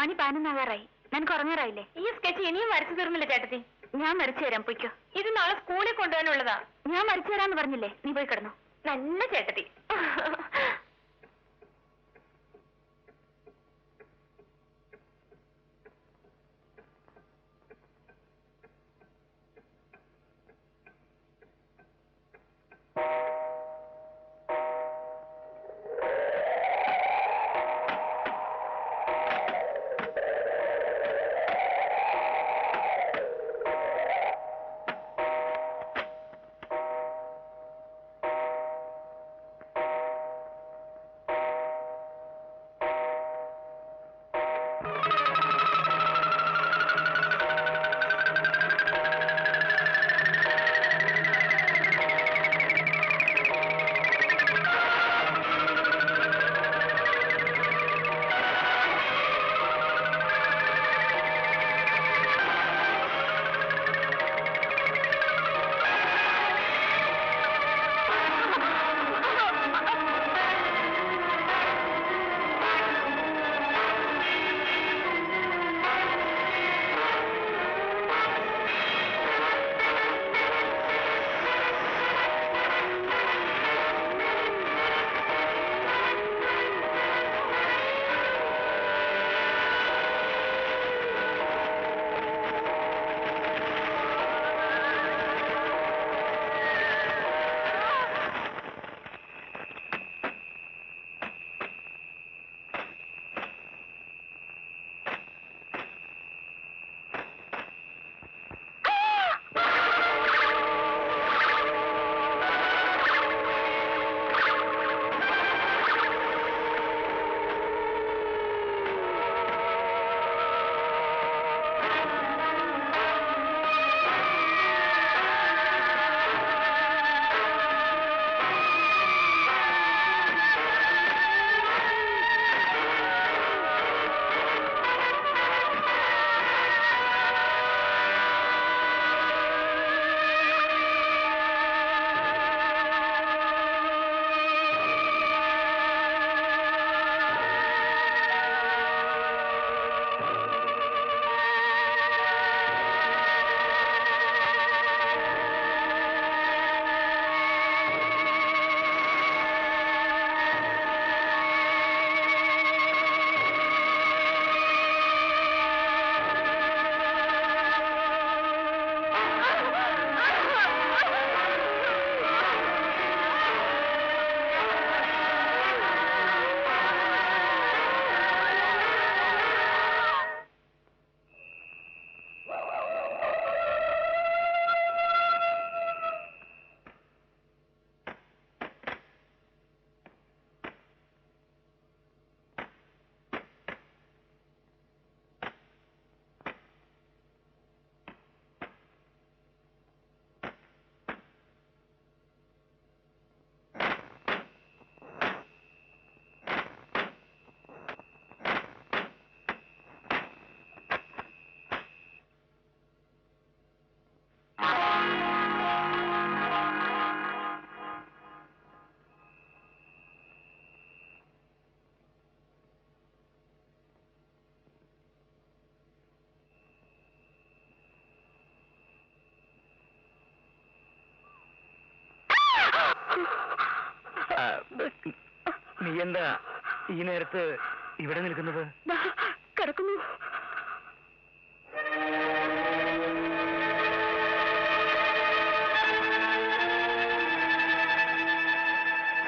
മണി 11 നിനക്ക് ഉറങ്ങാറായില്ലേ? ഈ സ്കെച്ച് ഇനിയും വരച്ചു തീർന്നില്ല ചേട്ടത്തി. ഞാൻ വരച്ചു തരാം, പൊയ്ക്കോ. ഇത് നാളെ സ്കൂളിൽ കൊണ്ടുപോകാനുള്ളതാ. ഞാൻ വരച്ചു തരാന്ന് പറഞ്ഞില്ലേ, നീ പോയി കിടന്നു. നല്ല ചേട്ടത്തി. നീ എന്താ ഈ നേരത്ത് ഇവിടെ നിൽക്കുന്നത്? കിടക്കുന്നു.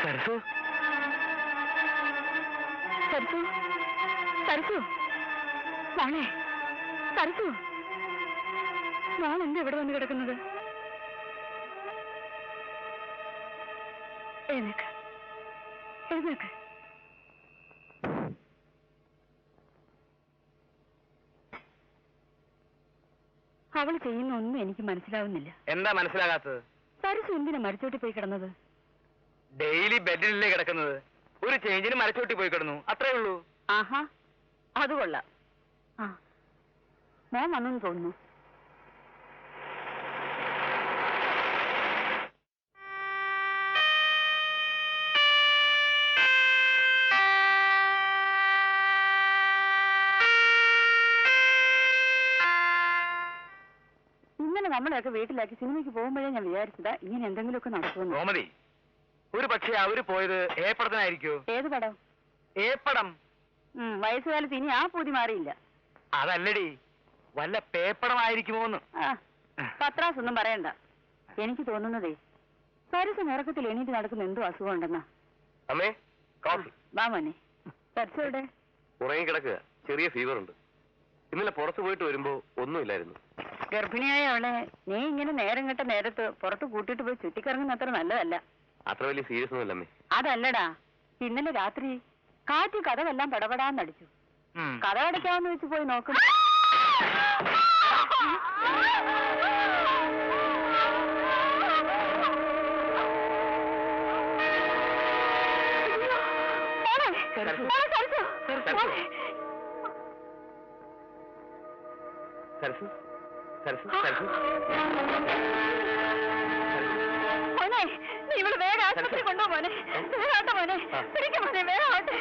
സരസു, സരസു, സരസു, മോളെ, സരസു, മോൾ എന്താ ഇവിടെ വന്ന് കിടക്കുന്നത്? എഴുന്നേക്ക്, എഴുന്നേക്ക്. അവൾ ചെയ്യുന്ന ഒന്നും എനിക്ക് മനസ്സിലാവുന്നില്ല. എന്താ മനസ്സിലാകാത്തത്? സരസു എന്തിനാ മരിച്ചോട്ടി പോയി കിടന്നത്? ഡെയിലി ബെഡിലല്ലേ കിടക്കുന്നത്? ഒരു ചേഞ്ചിന് മരച്ചോട്ടി പോയി കിടന്നു, അത്രേ ഉള്ളൂ. ആഹാ, അത് കൊള്ളാം. ആ, മോൻ വന്നെന്ന് തോന്നുന്നു. നമ്മളെയൊക്കെ വീട്ടിലാക്കി സിനിമയ്ക്ക് പോകുമ്പോഴേ ഞാൻ വിചാരിച്ചതാ ഇങ്ങനെ എന്തെങ്കിലുമൊക്കെ നടക്കുമെന്ന്. ഗോമതി, ഒരു പക്ഷേ അവര് പോയത് ഏപ്പടത്തിനായിരിക്കോ? ഏത് പടം? ഏപ്പടം. വയസ്സുകാലത്ത് ഇനി ആ പൂതി മാറിയില്ല. അതല്ലടി, വല്ല പേപ്പടമായിരിക്കുമോന്ന്. പത്രാസ് ഒന്നും പറയണ്ട. എനിക്ക് തോന്നുന്നതേ സരസ് നിറക്കത്തിൽ എണീറ്റ് നടക്കുന്ന എന്തോ അസുഖം ഉണ്ടെന്നാ. അമ്മേ, കോഫി. വാ മോനെ. സരസോടെ ഉറങ്ങിക്കിടക്കുക, ചെറിയ ഫീവർ ഉണ്ട്. ഇന്നലെ പുറത്തു പോയിട്ട് വരുമ്പോ ഒന്നുമില്ലായിരുന്നു. ഗർഭിണിയായ അവളെ നീ ഇങ്ങനെ നേരം കെട്ട നേരത്ത് പുറത്ത് കൂട്ടിയിട്ട് പോയി ചുറ്റിക്കറങ്ങുന്ന അത്ര നല്ലതല്ല. അത്ര വലിയ സീരിയസ് ഒന്നുമില്ല അമ്മേ. അതല്ലടാ, ഇന്നലെ രാത്രി കാറ്റ് കഥവെല്ലാം പടപടാന്നടിച്ചു. കഥ അടയ്ക്കാമെന്ന് വെച്ച് പോയി നോക്കും. സരസു, സരസു, സരസു. മോനെ, നീ ഇവള് വേഗം ആശുപത്രി കൊണ്ടുപോ മോനെ. വേഗാട്ടെ മോനെ, പിടിക്കും മോനെ, വേഗം ആട്ടെ.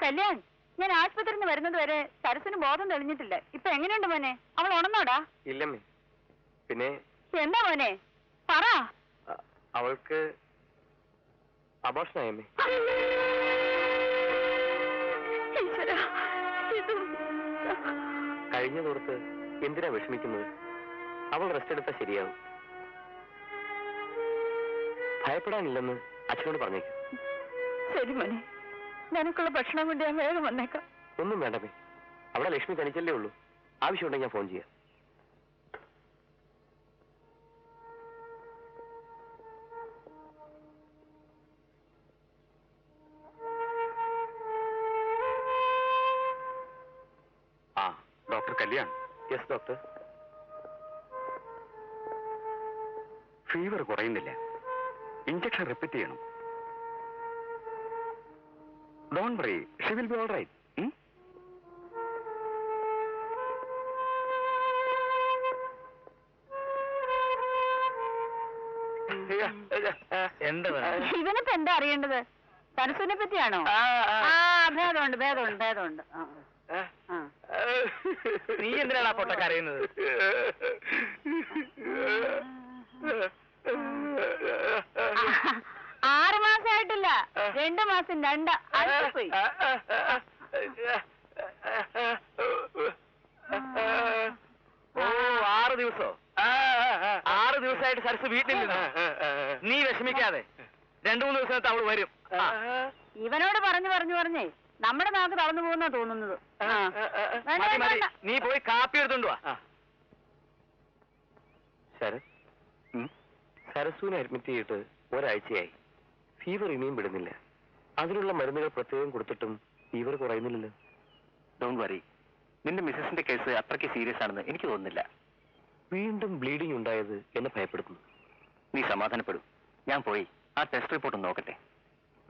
കല്യാൺ, ഞാൻ ആശുപത്രിയിൽ നിന്ന് വരുന്നത് വരെ സരസിന് ബോധം തെളിഞ്ഞിട്ടില്ല. ഇപ്പൊ എങ്ങനെയുണ്ട് മോനെ? അവൾ ഉണർന്നോടാ? ഇല്ലമ്മേ. പിന്നെ എന്താ മോനെ പറ. അവൾക്ക് അബോർഷനായമ്മേ. കഴിഞ്ഞ തോർത്ത് എന്തിനാ വിഷമിക്കുന്നത്? അവൾ റെസ്റ്റ് എടുത്താൽ ശരിയാവും. ഭയപ്പെടാനില്ലെന്ന് അച്ഛനോട് പറഞ്ഞേക്കും. ശരി മോനെ, നിനക്കുള്ള ഭക്ഷണം കൊണ്ട് ഞാൻ വേഗം വന്നേക്കാം. ഒന്നും വേണ്ടമേ, അവിടെ ലക്ഷ്മി തനിച്ചല്ലേ ഉള്ളൂ. ആവശ്യമുണ്ടെങ്കിൽ ഞാൻ ഫോൺ ചെയ്യാം. ആ, doctor Kalyan. Yes doctor. Fever കുറയുന്നില്ല. ഇഞ്ചക്ഷൻ റിപ്പീറ്റ് ചെയ്യണം. Don't worry, she will be all right. ഇവനിപ്പോ എന്താ അറിയേണ്ടത്? സരസുവിനെ പറ്റിയാണോ? ഭേദമുണ്ട്, ഭേദമുണ്ട്, ഭേദമുണ്ട്. നീ എന്തിനാണ് ആ പൊട്ട കരയുന്നത്? 6 മാസമായിട്ടില്ല, 2 മാസം 2 പോയി. ഓ, 6 ദിവസോ? 6 ദിവസമായിട്ട് സരസ് വീട്ടിൽ നിന്ന്. നീ വിഷമിക്കാതെ, 2-3 ദിവസത്തെ അവള് വരും. ഇവനോട് പറഞ്ഞേ നമ്മുടെ നാക്ക് തളർന്നു പോകുന്ന തോന്നുന്നത്. മതി മതി, നീ പോയി കാപ്പി എടുത്തോണ്ട് വാ. ശരത്, സരസുവിനെ അഡ്മിറ്റ് ചെയ്തിട്ട് ഒരാഴ്ചയായി. ഫീവർ ഇനിയും വിടുന്നില്ല. അതിനുള്ള മരുന്നുകൾ പ്രത്യേകം കൊടുത്തിട്ടും ഫീവർ കുറയുന്നില്ലല്ലോ. ഡോണ്ട് വറി, നിന്റെ മിസ്സസിന്റെ കേസ് അത്രയ്ക്ക് സീരിയസ് ആണെന്ന് എനിക്ക് തോന്നുന്നില്ല. വീണ്ടും ബ്ലീഡിംഗ് ഉണ്ടായത് എന്നെ ഭയപ്പെടുത്തുന്നു. നീ സമാധാനപ്പെടും. ഞാൻ പോയി ആ ടെസ്റ്റ് റിപ്പോർട്ട് ഒന്ന് നോക്കട്ടെ.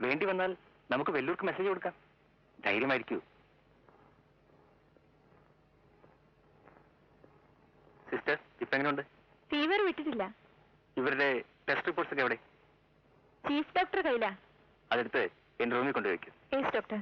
വേണ്ടി വന്നാൽ നമുക്ക് വെല്ലൂർക്ക് മെസ്സേജ് കൊടുക്കാം. ധൈര്യമായിരിക്കൂ. സിസ്റ്റർ, ഇപ്പൊ എങ്ങനെയുണ്ട്? ഫീവർ വിട്ടിട്ടില്ല. ഇവരുടെ ടെസ്റ്റ് റിപ്പോർട്ട്സ് ഒക്കെ എവിടെ? ചീഫ് ഡോക്ടർ കയ്യിലാ. അതെടുത്ത് എന്റെ റൂമിൽ കൊണ്ടുവയ്ക്കും. Yes doctor.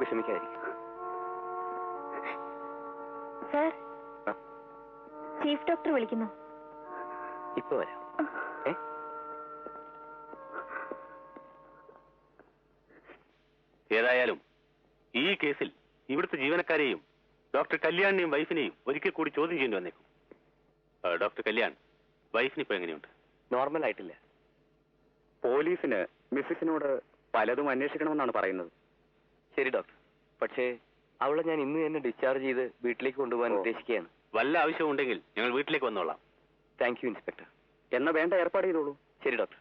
വിഷമിക്കാതിരിക്കും. സർ, ചീഫ് ഡോക്ടർ വിളിക്കുന്നു. ഇപ്പൊ വരാം. ഏതായാലും ഈ കേസിൽ ഇവിടുത്തെ ജീവനക്കാരെയും ഡോക്ടർ കല്യാണിനെയും വൈഫിനെയും ഒരിക്കൽ കൂടി ചോദ്യം ചെയ്യേണ്ടി വന്നേക്കും. ഡോക്ടർ കല്യാൺ, വൈഫിന് ഇപ്പൊ എങ്ങനെയുണ്ട്? നോർമൽ ആയിട്ടില്ല. പോലീസിന് മിസ്സിസിനോട് പലതും അന്വേഷിക്കണമെന്നാണ് പറയുന്നത്. ശരി ഡോക്ടർ, പക്ഷേ അവളെ ഞാൻ ഇന്ന് തന്നെ ഡിസ്ചാർജ് ചെയ്ത് വീട്ടിലേക്ക് കൊണ്ടുപോകാൻ ഉദ്ദേശിക്കുകയാണ്. വല്ല ആവശ്യമുണ്ടെങ്കിൽ ഞങ്ങൾ വീട്ടിലേക്ക് വന്നോളാം. Thank you inspector. എന്നാ വേണ്ട ഏർപ്പാട് ചെയ്തോളൂ. ശരി ഡോക്ടർ.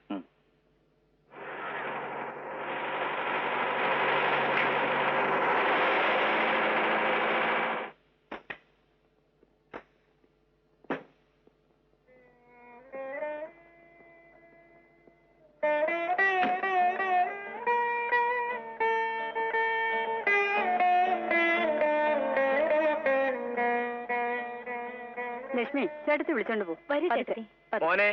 ലക്ഷ്മി, ചേട്ടത്തി വിളിച്ചോണ്ട് പോ. വരൂ ചേട്ടത്തി. മോനെ,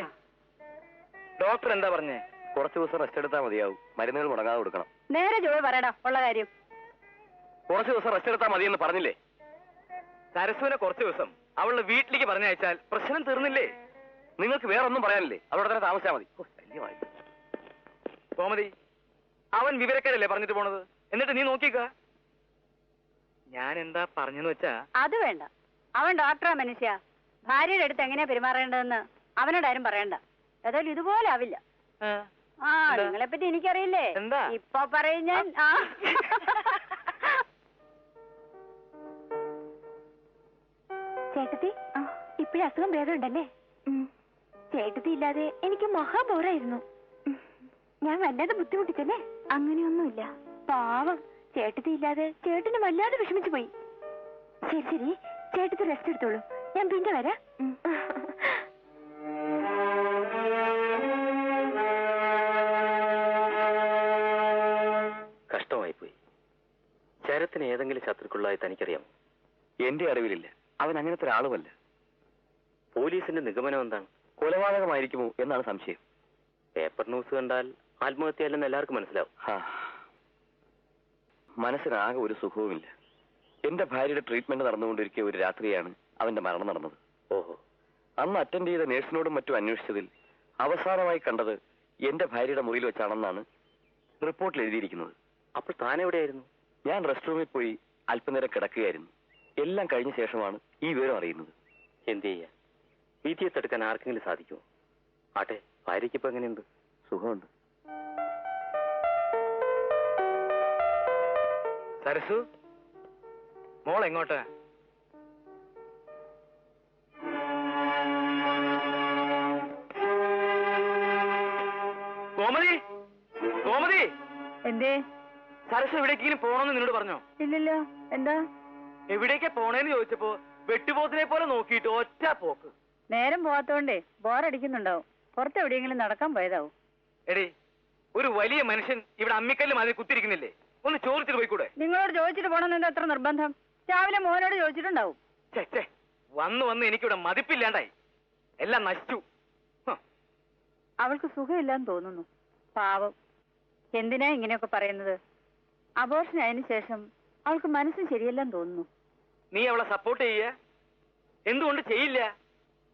ഡോക്ടർ എന്താ പറഞ്ഞേ? കുറച്ച് ദിവസം റെസ്റ്റ് എടുത്താൽ മതിയാവും. മരുന്നുകൾ മുടങ്ങാതെ കൊടുക്കണം. നേരെ ജോലി പറയടാ ഉള്ള കാര്യം. കുറച്ച് ദിവസം റെസ്റ്റ് എടുത്താൽ മതിയെന്ന് പറഞ്ഞില്ലേ? സരസുവിനെ കുറച്ച് ദിവസം അവളുടെ വീട്ടിലേക്ക് പറഞ്ഞയച്ചാൽ പ്രശ്നം തീർന്നില്ലേ? നിങ്ങൾക്ക് വേറെ ഒന്നും പറയാനില്ലേ? അവിടെ തന്നെ താമസിച്ചാൽ മതി. ശല്യമായി. കോമതി, അവൻ വിവരക്കേടല്ലേ പറഞ്ഞിട്ട് പോണത്? എന്നിട്ട് നീ നോക്കിക്ക. ഞാൻ എന്താ പറഞ്ഞെന്ന് വെച്ചാ അത് വേണ്ട. അവൻ ഡോക്ടറാ മനുഷ്യ. ഭാര്യയുടെ അടുത്ത് എങ്ങനെയാ പെരുമാറേണ്ടതെന്ന് അവനോടാരും പറയണ്ട. ഏതായാലും ഇതുപോലെ ആവില്ല. ആ, നിങ്ങളെ പറ്റി എനിക്കറിയില്ലേ? എന്താ? ഇപ്പൊ പറയും ഞാൻ. ചേട്ടത്തി, ഇപ്പോഴും അസുഖം ഭേദമുണ്ടല്ലേ? ചേട്ടത്തി ഇല്ലാതെ എനിക്ക് മഹാബോറായിരുന്നു. ഞാൻ വല്ലാതെ ബുദ്ധിമുട്ടിച്ചല്ലേ? അങ്ങനെയൊന്നുമില്ല. പാവം, ചേട്ടത്തി ഇല്ലാതെ ചേട്ടന് വല്ലാതെ വിഷമിച്ചു പോയി. ശരി ശരി, ചേട്ടത്തി റെസ്റ്റ് എടുത്തോളൂ. ഞാൻ പിന്നെ വരാം. ശത്രുക്കളായി തനിക്കറിയാം? എന്റെ അറിവിലില്ല. അവൻ അങ്ങനത്തെ ഒരാളുമല്ല. പോലീസിന്റെ നിഗമനം എന്താണ്? കൊലപാതകമായിരിക്കുമോ എന്നാണ് സംശയം. പേപ്പർ ന്യൂസ് കണ്ടാൽ ആത്മഹത്യയല്ലെന്ന് എല്ലാവർക്കും മനസ്സിലാവും. മനസ്സിനാകെ ഒരു സുഖവുമില്ല. എന്റെ ഭാര്യയുടെ ട്രീറ്റ്മെന്റ് നടന്നുകൊണ്ടിരിക്കെ ഒരു രാത്രിയാണ് അവന്റെ മരണം നടന്നത്. ഓഹോ. അന്ന് അറ്റൻഡ് ചെയ്ത നേഴ്സിനോടും മറ്റും അന്വേഷിച്ചതിൽ അവസാനമായി കണ്ടത് എന്റെ ഭാര്യയുടെ മുറിയിൽ വെച്ചാണെന്നാണ് റിപ്പോർട്ടിൽ എഴുതിയിരിക്കുന്നത്. അപ്പോൾ താൻ എവിടെയായിരുന്നു? ഞാൻ റെസ്റ്റ് റൂമിൽ പോയി അല്പനേരം കിടക്കുകയായിരുന്നു. എല്ലാം കഴിഞ്ഞ ശേഷമാണ് ഈ വിവരം അറിയുന്നത്. എന്ത് ചെയ്യാ? ഭീതിയെ തടുക്കാൻ ആർക്കെങ്കിലും സാധിക്കുമോ? ആട്ടെ, ഭാര്യയ്ക്കിപ്പോ എങ്ങനെയുണ്ട്? സുഖമുണ്ട്. സരസു, മോൾ എങ്ങോട്ട്? ഗോമതി, ഗോമതി, എന്തേ? സരസു എവിടേക്കെങ്കിലും പോണോന്ന് നിന്നോട് പറഞ്ഞോ? ഇല്ലല്ലോ. എന്താ? എവിടേക്കാ പോണേന്ന് ചോദിച്ചപ്പോ വെട്ടുപോത്തിനെ പോലെ നോക്കിയിട്ട് ഒറ്റ പോക്ക്. നേരം പോവാത്തോണ്ടേ ബോറടിക്കുന്നുണ്ടാവും. പുറത്ത് എവിടെയെങ്കിലും നടക്കാൻ പോയതാവും. എടി, ഒരു വലിയ മനുഷ്യൻ ഇവിടെ അമ്മിക്കല്ല് മാതിരി കുത്തിരിക്കുന്നില്ലേ? ഒന്ന് ചോദിച്ചിട്ട് പോയിക്കൂടെ? നിങ്ങളോട് ചോദിച്ചിട്ട് പോണെന്ന് എത്ര നിർബന്ധം? രാവിലെ മോനോട് ചോദിച്ചിട്ടുണ്ടാവും. ചേ, വന്ന് വന്ന് എനിക്കിവിടെ മതിപ്പില്ലാണ്ടായി. എല്ലാം നശിച്ചു. അവൾക്ക് സുഖമില്ലാന്ന് തോന്നുന്നു. പാവം. എന്തിനാ ഇങ്ങനെയൊക്കെ പറയുന്നത്? അബോർഷൻ ആയതിനു ശേഷം അവൾക്ക് മനസ്സും ശരിയല്ലെന്ന് തോന്നുന്നു. നീ അവളെ സപ്പോർട്ട് ചെയ്യ? എന്തുകൊണ്ട് ചെയ്യില്ല?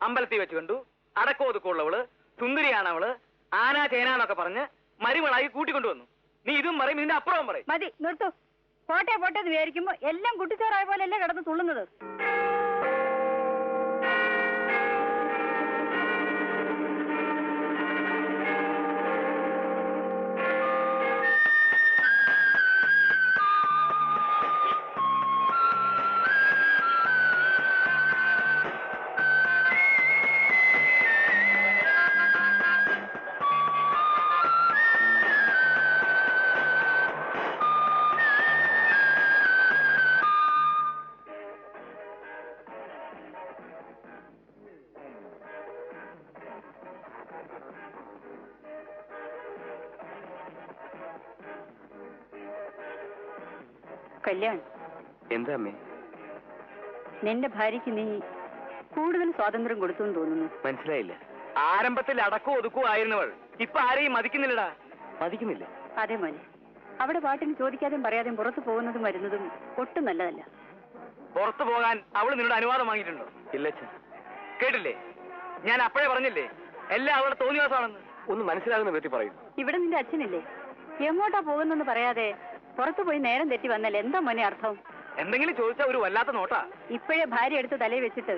അമ്പലത്തിൽ വെച്ച് കണ്ടു, അടക്കോതുക്കുള്ളവള്, സുന്ദരിയാണവള്, ആന ചേനാന്നൊക്കെ പറഞ്ഞ് മരുമളായി കൂട്ടിക്കൊണ്ടുവന്നു. നീ ഇതും പറയും, ഇതിന്റെ അപ്പുറവും പറയും. മതി, നിർത്തൂ. പോട്ടെ എന്ന് വിചാരിക്കുമ്പോ എല്ലാം കുട്ടിച്ചോറായ പോലെയല്ലേ കിടന്ന് തുള്ളുന്നത്. കല്യാൺ, എന്താ അമ്മേ? നിന്റെ ഭാര്യയ്ക്ക് നീ കൂടുതൽ സ്വാതന്ത്ര്യം കൊടുത്തു എന്ന് തോന്നുന്നു. മനസ്സിലായില്ല. ആരംഭത്തിൽ അടക്കവും ഒതുക്കവും ആയിരുന്നവൾ ഇപ്പൊ ആരെയും മതിക്കുന്നില്ലടാ. മതിക്കുന്നില്ല? അതെ മോനെ, അവിടെ പാട്ടിന് ചോദിക്കാതെയും പറയാതെയും പുറത്തു പോകുന്നതും വരുന്നതും ഒട്ടും നല്ലതല്ല. പുറത്തു പോകാൻ അവള് നിന്നോട് അനുവാദം വാങ്ങിയിട്ടുണ്ടോ? ഇല്ല അച്ഛൻ. കേട്ടില്ലേ? ഞാൻ അപ്പോഴേ പറഞ്ഞില്ലേ എല്ലാം അവളുടെ തോന്നിവാസമാണെന്ന്. ഒന്ന് മനസ്സിലാകുന്ന വ്യക്തി പറയും. ഇവിടെ നിന്റെ അച്ഛനില്ലേ? എങ്ങോട്ടാ പോകുന്നെന്ന് പറയാതെ പുറത്തു പോയി നേരം തെറ്റി വന്നാൽ എന്താ മോനെ അർത്ഥം? എന്തെങ്കിലും ചോദിച്ചാൽ ഒരു വല്ലാത്ത നോട്ടാ. ഇപ്പോഴേ ഭാര്യ എടുത്ത് തലയിൽ വെച്ചിട്ട്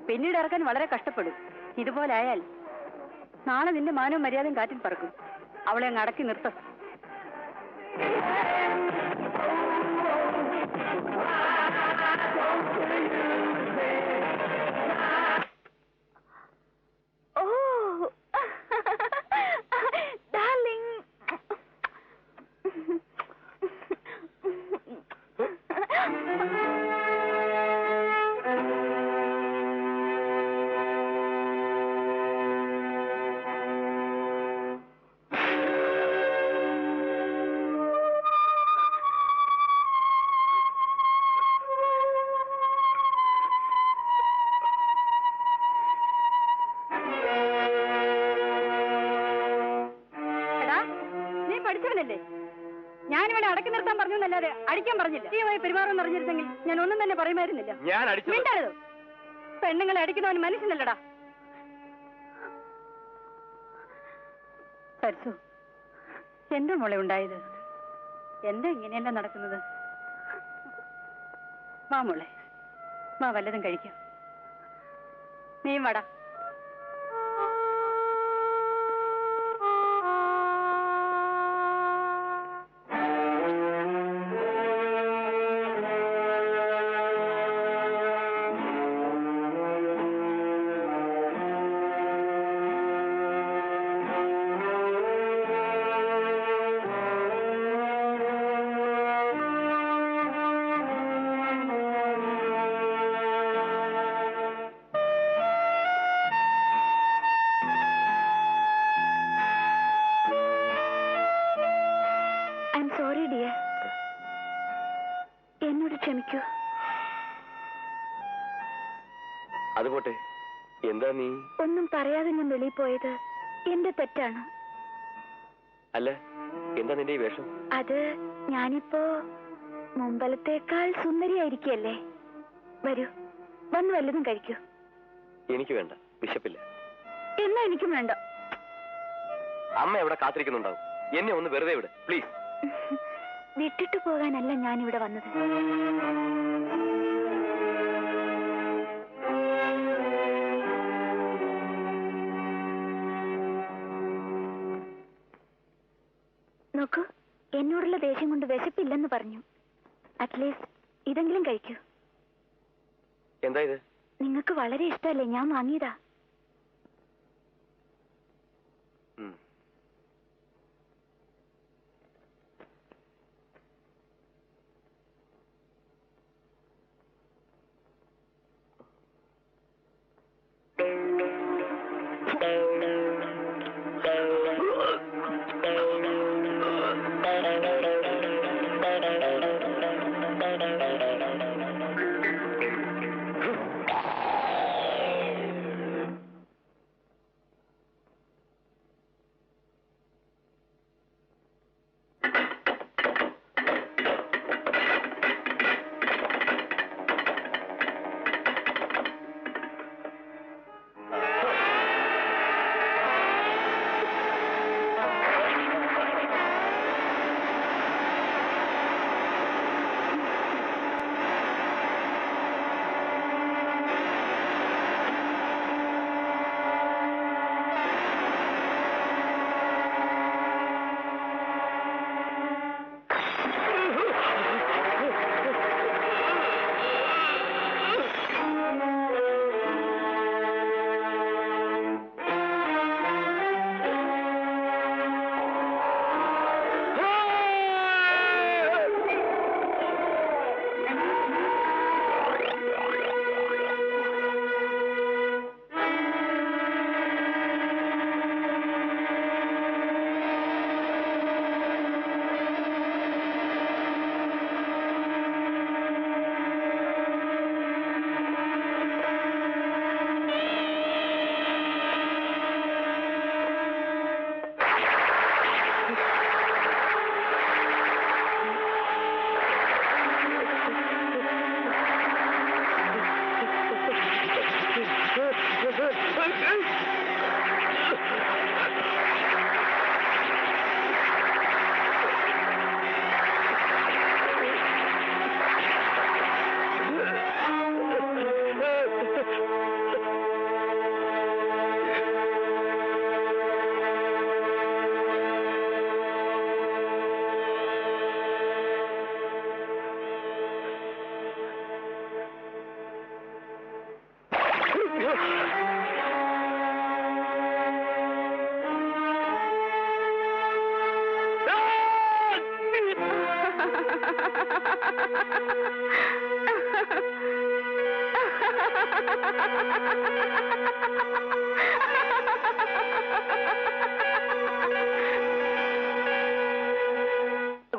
പിന്നീട് ഇറക്കാൻ വളരെ കഷ്ടപ്പെടും. ഇതുപോലെ ആയാൽ നാളെ നിന്റെ മാനവും മര്യാദയും കാറ്റിൽ പറക്കും. അവളെ അങ്ങ് അടക്കി നിർത്തും. ഞാനിവിടെ അടക്കി നിർത്താൻ പറഞ്ഞല്ലാതെ അടിക്കാൻ പറഞ്ഞില്ല. ഈമായി പെരുമാറുമെന്ന് അറിഞ്ഞിരുന്നെങ്കിൽ ഞാൻ ഒന്നും തന്നെ പറയുമായിരുന്നില്ല. മിണ്ടരുത്. പെണ്ണുങ്ങളെ അടിക്കുന്നവന് മനുഷ്യനല്ലടാ. സരസു, എന്താ മോളെ ഉണ്ടായത്? എന്താ ഇങ്ങനെയല്ല നടക്കുന്നത്? വാ മോളെ, വാ, വല്ലതും കഴിക്കാം. നീയും വാടാ. ക്ഷമിക്കൂ. അതുപോട്ടെ, എന്താ നീ? ഒന്നും പറയാതെ ഞാൻ വെളിയിൽ പോയത് എന്റെ തെറ്റാണ്. അല്ല, എന്താ നിന്റെ ഈ വേഷം? അത് ഞാനിപ്പോ മുമ്പലത്തേക്കാൾ സുന്ദരിയായിരിക്കല്ലേ. വരൂ, വന്ന് വല്ലതും കഴിക്കൂ. എനിക്ക് വേണ്ട, വിശപ്പില്ല. എന്നാ എനിക്കും വേണ്ട. അമ്മ എവിടെ കാത്തിരിക്കുന്നുണ്ടാവും. എന്നെ ഒന്ന് വെറുതെ വിട് പ്ലീസ്. വിട്ടിട്ടു പോകാനല്ല ഞാനിവിടെ വന്നത്. നോക്കൂ, എന്നോടുള്ള ദേഷ്യം കൊണ്ട് വിശപ്പില്ലെന്ന് പറഞ്ഞു. അറ്റ്ലീസ്റ്റ് ഇതെങ്കിലും കഴിക്കൂ. എന്താ ഇത്? നിങ്ങൾക്ക് വളരെ ഇഷ്ടമല്ലേ, ഞാൻ വാങ്ങിയതാ.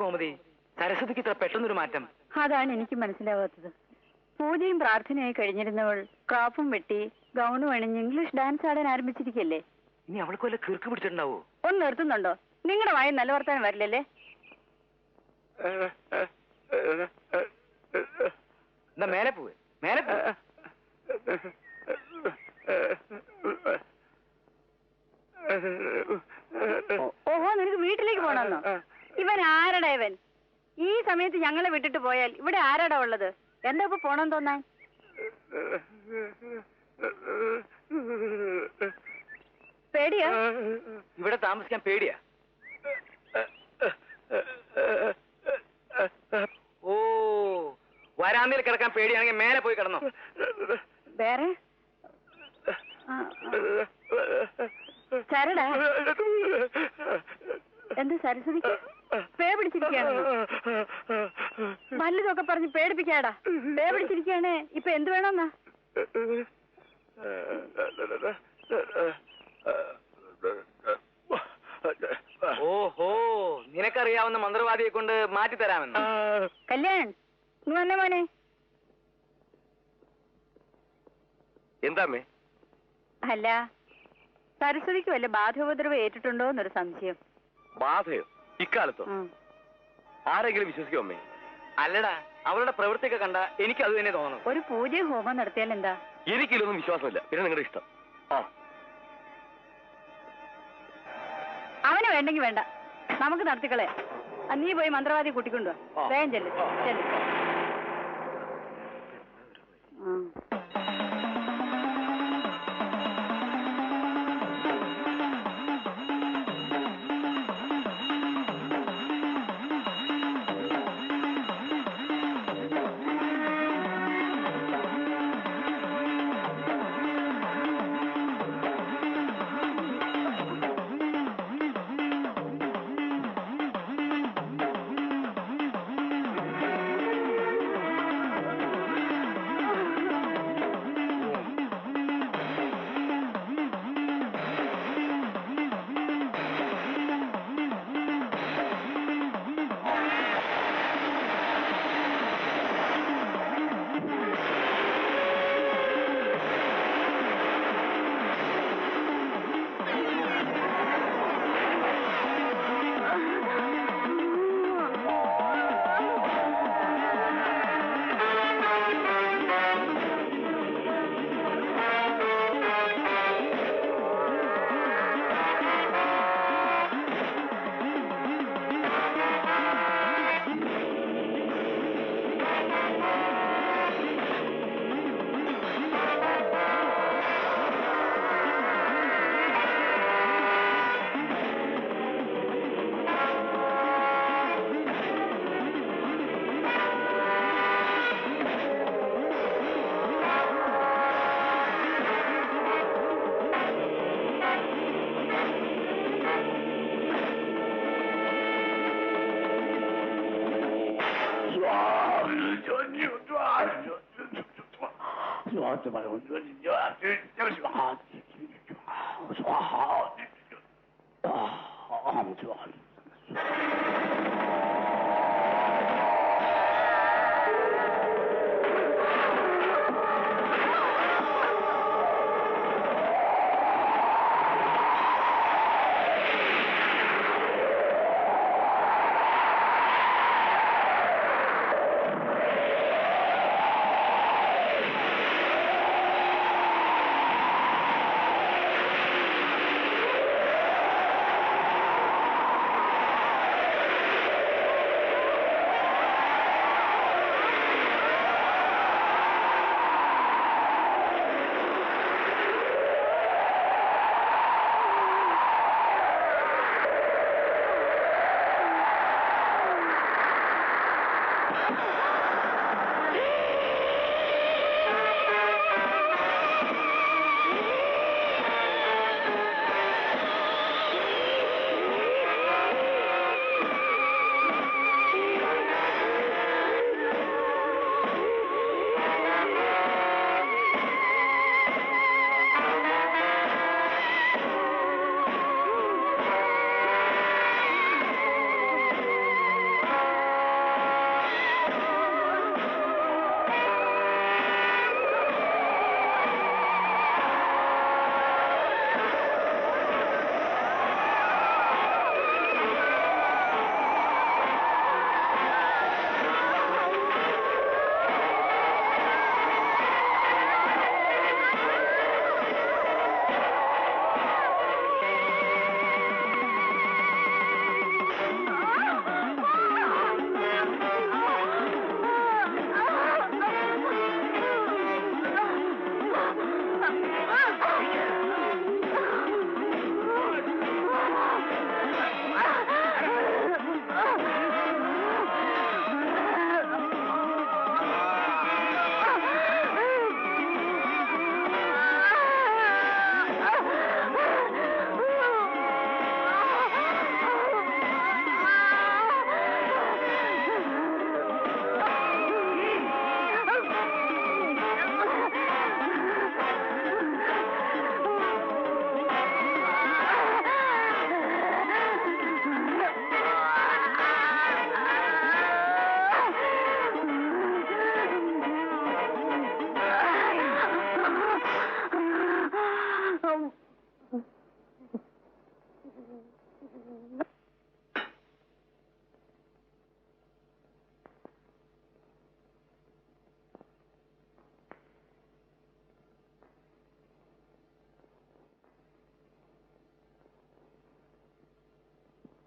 ഗോമതി, സരസ്വതിക്ക് ഇത്ര പെട്ടെന്നൊരു മാറ്റം. അതാണ് എനിക്ക് മനസ്സിലാവാത്തത്. പൂജയും പ്രാർത്ഥനയായി കഴിഞ്ഞിരുന്നവൾ ക്രാഫും വെട്ടി ഗൗണും അണിഞ്ഞ് ഇംഗ്ലീഷ് ഡാൻസ് ആടാൻ ആരംഭിച്ചിരിക്കല്ലേ. ഇനി അവൾക്ക് വല്ല കീർക്ക് പിടിച്ചിട്ടുണ്ടാവോ? ഒന്ന് നിർത്തുന്നുണ്ടോ? നിങ്ങളുടെ വായി നല്ല വർത്താനം വരില്ലല്ലേ. എന്താ മേലെ പോവേ? മേലെ പോ. ഓഹോ, നിനക്ക് വീട്ടിലേക്ക് പോണെന്നോ? ഇവൻ ആരടാ ഇവൻ? ഈ സമയത്ത് ഞങ്ങളെ വിട്ടിട്ട് പോയാൽ ഇവിടെ ആരാടാ ഉള്ളത്? എന്താ ഇപ്പൊ പോണെന്ന് തോന്നാൻ? പേടിയാ? ഇവിടെ താമസിക്കാൻ പേടിയാ? ഓ, വരാന്തയിൽ കിടക്കാൻ പേടിയാണെങ്കിൽ മേലെ പോയി കിടന്നോ. വേറെ ചരടാ? എന്ത് സരസ്വതിക്ക് പേ പിടിച്ചിരിക്കുകയാണോ? വല്ലതൊക്കെ പറഞ്ഞ് പേടിപ്പിക്കാടാ. പേ പിടിച്ചിരിക്കുകയാണേ. ഇപ്പൊ എന്ത് വേണമെന്നാ? ഓഹോ, നിനക്കറിയാവുന്ന മന്ത്രവാദിയെ കൊണ്ട് മാറ്റിത്തരാമെന്ന്. കല്യാൺ, നീ വന്നേ മോനെ. എന്താമ്മേ? അല്ല, സരസ്വതിക്ക് വല്ല ബാധോപദ്രവം ഏറ്റിട്ടുണ്ടോ എന്നൊരു സംശയം. ബാധയോ? ഇക്കാലത്തോ? ആരെങ്കിലും വിശ്വസിക്കോ അമ്മേ? അല്ലടാ, അവളുടെ പ്രവൃത്തിയൊക്കെ കണ്ട എനിക്ക് അത് തന്നെ തോന്നുന്നു. ഒരു പൂജയും ഹോമം നടത്തിയാൽ എന്താ? എനിക്കിതൊന്നും വിശ്വാസമില്ല. പിന്നെ നിങ്ങളുടെ ഇഷ്ടം. ആ, അവന് വേണ്ടെങ്കിൽ വേണ്ട, നമുക്ക് നടത്തിക്കളെ. നീ പോയി മന്ത്രവാദി കൂട്ടിക്കൊണ്ടു വേഗം ചെല്ലു ചെല്ലു.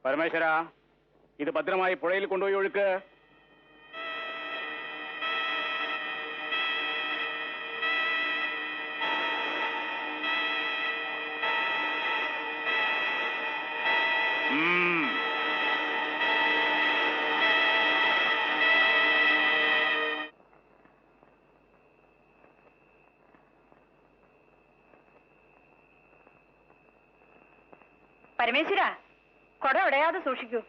പരമേശ്വര, ഇത് ഭദ്രമായി പുഴയിൽ കൊണ്ടുപോയി ഒഴുക്ക്. പരമേശ്വര, കുട ഉടയാതെ സൂക്ഷിക്കൂ.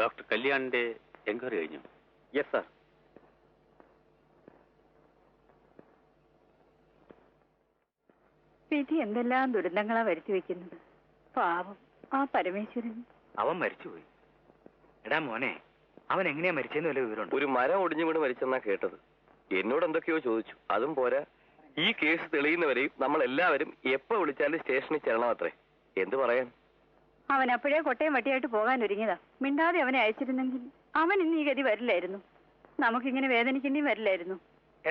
ഡോക്ടർ കല്യാണിന്റെ എൻക്വയറി കഴിഞ്ഞു? Yes sir. വിധി എന്തെല്ലാം ദുരന്തങ്ങളാ വരുത്തി വെക്കുന്നത്. പാവം ആ പരമേശ്വരൻ. അവൻ മരിച്ചുപോയി. എടാ മോനെ, അവൻ എങ്ങനെയാ മരിച്ചെന്ന് വല്ല വിവരമുണ്ട്? ഒരു മരം ഒടിഞ്ഞു വീണ് മരിച്ചെന്നാ കേട്ടത്. എന്നോട് എന്തൊക്കെയോ ചോദിച്ചു. അതും പോരാ, ഈ കേസ് തെളിയുന്നവരെയും നമ്മൾ എല്ലാവരും എപ്പോ വിളിച്ചാലും സ്റ്റേഷനിൽ ചെല്ലണം അത്രേ. എന്ത് പറയാൻ? അവൻ അപ്പോഴേ കൊട്ടയം വട്ടിയായിട്ട് പോകാൻ ഒരുങ്ങിയതാ. മിണ്ടാതെ അവനെ അയച്ചിരുന്നെങ്കിൽ അവൻ ഇന്ന് ഈ ഗതി വരില്ലായിരുന്നു. നമുക്കിങ്ങനെ വേദനിക്കേണ്ടിയും വരില്ലായിരുന്നു.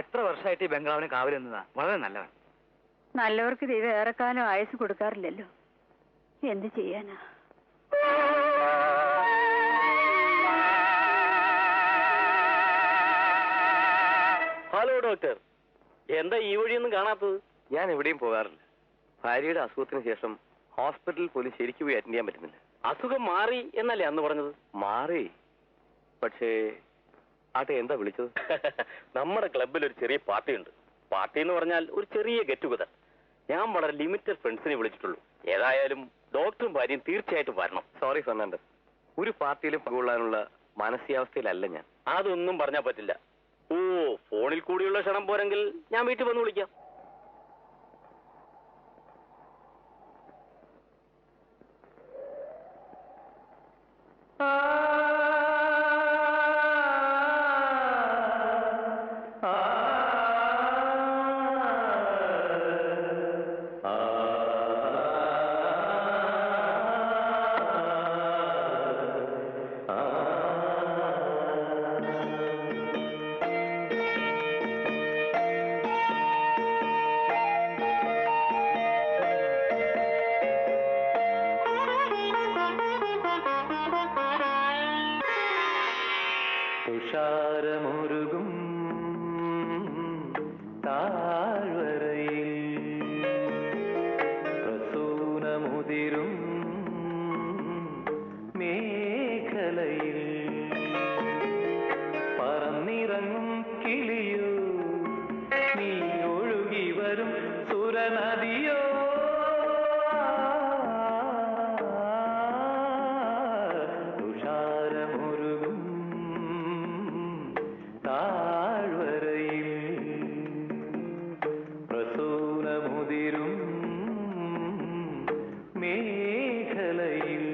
എത്ര വർഷമായിട്ട് ഈ ബംഗ്ലാവിന് കാവലെന്നതാ. വളരെ നല്ലവൻ. നല്ലവർക്ക് ദൈവം ഏറെക്കാലം ആയുസ് കൊടുക്കാറില്ലല്ലോ. എന്ത് ചെയ്യാനാ? ഹലോ ഡോക്ടർ, എന്താ ഈ വഴിയൊന്നും കാണാത്തത്? ഞാൻ എവിടെയും പോകാറില്ല. ഭാര്യയുടെ അസുഖത്തിന് ശേഷം ഹോസ്പിറ്റലിൽ പോലും ശരിക്കും പോയി അറ്റൻഡ് ചെയ്യാൻ പറ്റുന്നില്ല. അസുഖം മാറി എന്നല്ലേ അന്ന് പറഞ്ഞത്? മാറി. പക്ഷേ ആട്ടെ, എന്താ വിളിച്ചത്? നമ്മുടെ ക്ലബിൽ ഒരു ചെറിയ പാർട്ടി ഉണ്ട്. പാർട്ടി എന്ന് പറഞ്ഞാൽ ഒരു ചെറിയ ഗെറ്റ് ടുഗദർ. ഞാൻ വളരെ ലിമിറ്റഡ് ഫ്രണ്ട്സിനെ വിളിച്ചിട്ടുള്ളൂ. ഏതായാലും ഡോക്ടറും ഭാര്യയും തീർച്ചയായിട്ടും വരണം. സോറി ഫെർണാണ്ടസ്, ഒരു പാർട്ടിയിലും പങ്കുകൊള്ളാനുള്ള മാനസികാവസ്ഥയിലല്ല ഞാൻ. അതൊന്നും പറഞ്ഞാൽ പറ്റില്ല. ഓ, ഫോണിൽ കൂടിയുള്ള ക്ഷണം പോരെങ്കിൽ ഞാൻ വീട്ടിൽ വന്ന് വിളിക്കാം. തുഷാരമൊരുകും താഴ്വരയിൽ പ്രസൂനമുതിരും മേഖലയിൽ പറന്നിറങ്ങും കിളിയോ, നീ ഒഴുകി വരും സുരനദിയോ, തുഷാരമൊരുകും താഴ്വരയിൽ പ്രസൂനമുതിരും മേഖലയിൽ.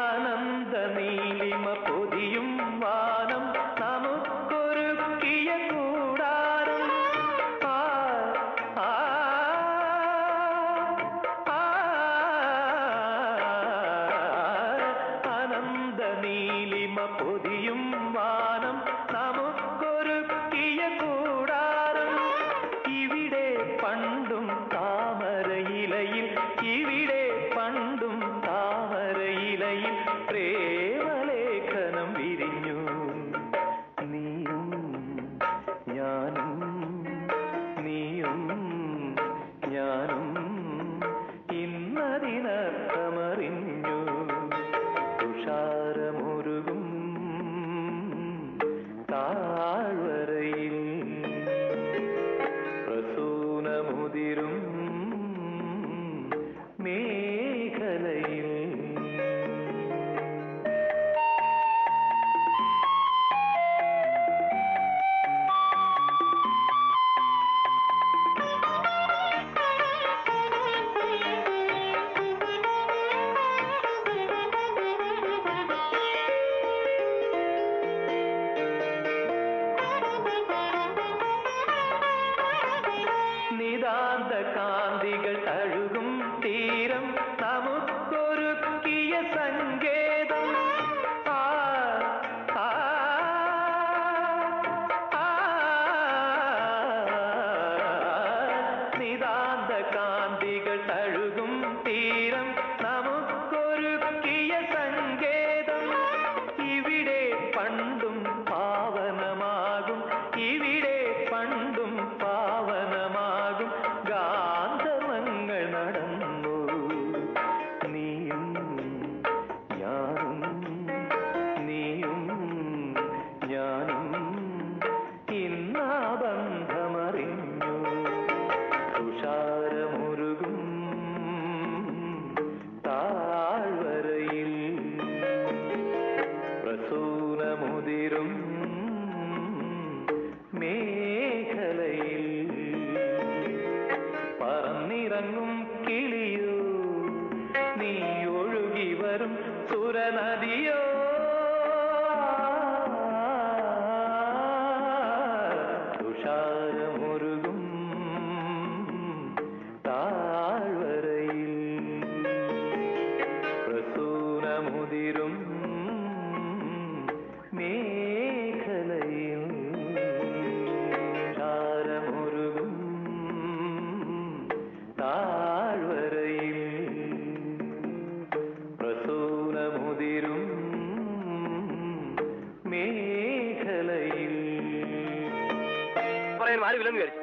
അനന്തനീലിമ പൊതിയും വാനം നമുക്കൊരുക്കിയ കൂടാരം. അനന്തനീലിമ പൊതിയും വാനം നമുക്കൊരുക്കിയ കൂടാരം. ഇവിടെ പണ്ടും താമരയിലയിൽ, ഇവിടെ പണ്ടും താമരയിലയിൽ പ്രേമലേഖനം വിരിഞ്ഞു. നീയും ഞാനും, നീയും ഞാനും ഇന്നതിനർത്ഥമറിഞ്ഞു. തുഷാരമൊരുകും താഴ്വരയിൽ പ്രസൂനമുതിരും മേഖലയിൽ. നിതാന്ത കാന്തികൾ തഴുകും തീരം നമുക്കൊരുക്കിയ സങ്കേതം. നിതാന്ത കാന്തികൾ തഴുകും തീരം നമുക്കൊരുക്കിയ സങ്കേതം. ഇവിടെ പണ്ടും പാവനമാകും, ഇവിടെ പണ്ടും പാവനമാകും ഗാന്ധർവങ്ങൾ നടന്നു ഉറങ്ങും കിളിയോ നീ ഒഴുകി വരും സുരനദിയോ തുഷാരമൊരുകും താഴ്വരയിൽ പ്രസൂനമുതിരും മേഖലയിൽ താരമൊരുകും താഴ്വരയിൽ പ്രസൂനമുതിരും മേഖലയിൽ പറയാൻ ആരുമില്ലെന്ന് വിചാരിച്ചു.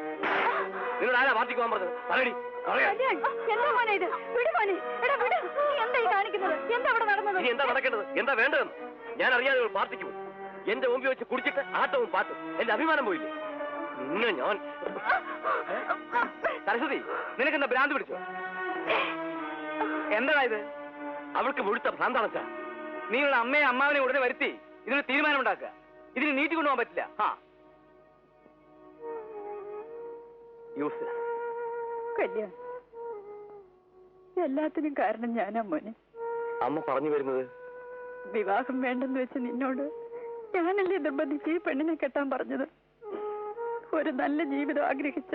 നിങ്ങൾ ആരാ പാർട്ടിക്ക് പോകാൻ പറഞ്ഞത്? പറയടി. എന്താ മോനെ ഇത്? വിട് മോനെ. എടാ വിട്. നീ എന്താ ഈ കാണിക്കുന്നത്? എന്താ അവിടെ നടന്നത്? ഇനി എന്താ നടക്കേണ്ടത്? എന്താ വേണ്ടതെന്ന് ഞാൻ അറിയാതെ ഒരു പാർട്ടിക്ക് പോകും. എന്റെ മുമ്പിൽ വെച്ച് കുടിച്ചിട്ട് ആട്ടവും പാട്ടും എന്റെ അഭിമാനം പോയില്ലേ? നിന്നെ ഞാൻ സരസ്വതി, നിനക്കെന്താ ഭ്രാന്ത് പിടിച്ചോ? എന്താ ഇത്? അവൾക്ക് മുഴുത്ത ഭ്രാന്താണെച്ചാ. നീയുള്ള അമ്മയെ അമ്മാവനെ ഉടനെ വരുത്തി ഇതിനൊരു തീരുമാനം ഉണ്ടാക്കുക. ഇതിന് നീട്ടി കൊണ്ടുപോകാൻ പറ്റില്ല. യൂസ്ലെസ്. കല്യാൺ, എല്ലാത്തിനും കാരണം ഞാനാ മോനെ. അമ്മ പറഞ്ഞു വരുന്നത് വിവാഹം വേണ്ടെന്ന് വെച്ച് നിന്നോട് ഞാനല്ലേ നിർബന്ധിച്ച് ഈ പെണ്ണിനെ കെട്ടാൻ പറഞ്ഞത്. ഒരു നല്ല ജീവിതം ആഗ്രഹിച്ച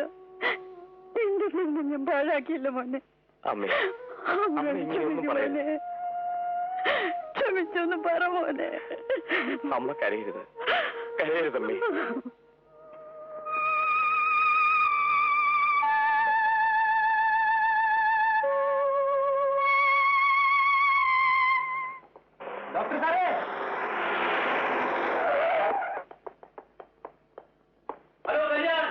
എന്റെ ജീവിതം ഞാൻ പാഴാക്കിയില്ല മോനെ. ക്ഷമിച്ചൊന്ന് പറ മോനെ. അമ്മ കരയരുത്, കരയരുതമ്മേ. ഡോക്ടർ സാറേ, ഹലോ കല്യാൺ.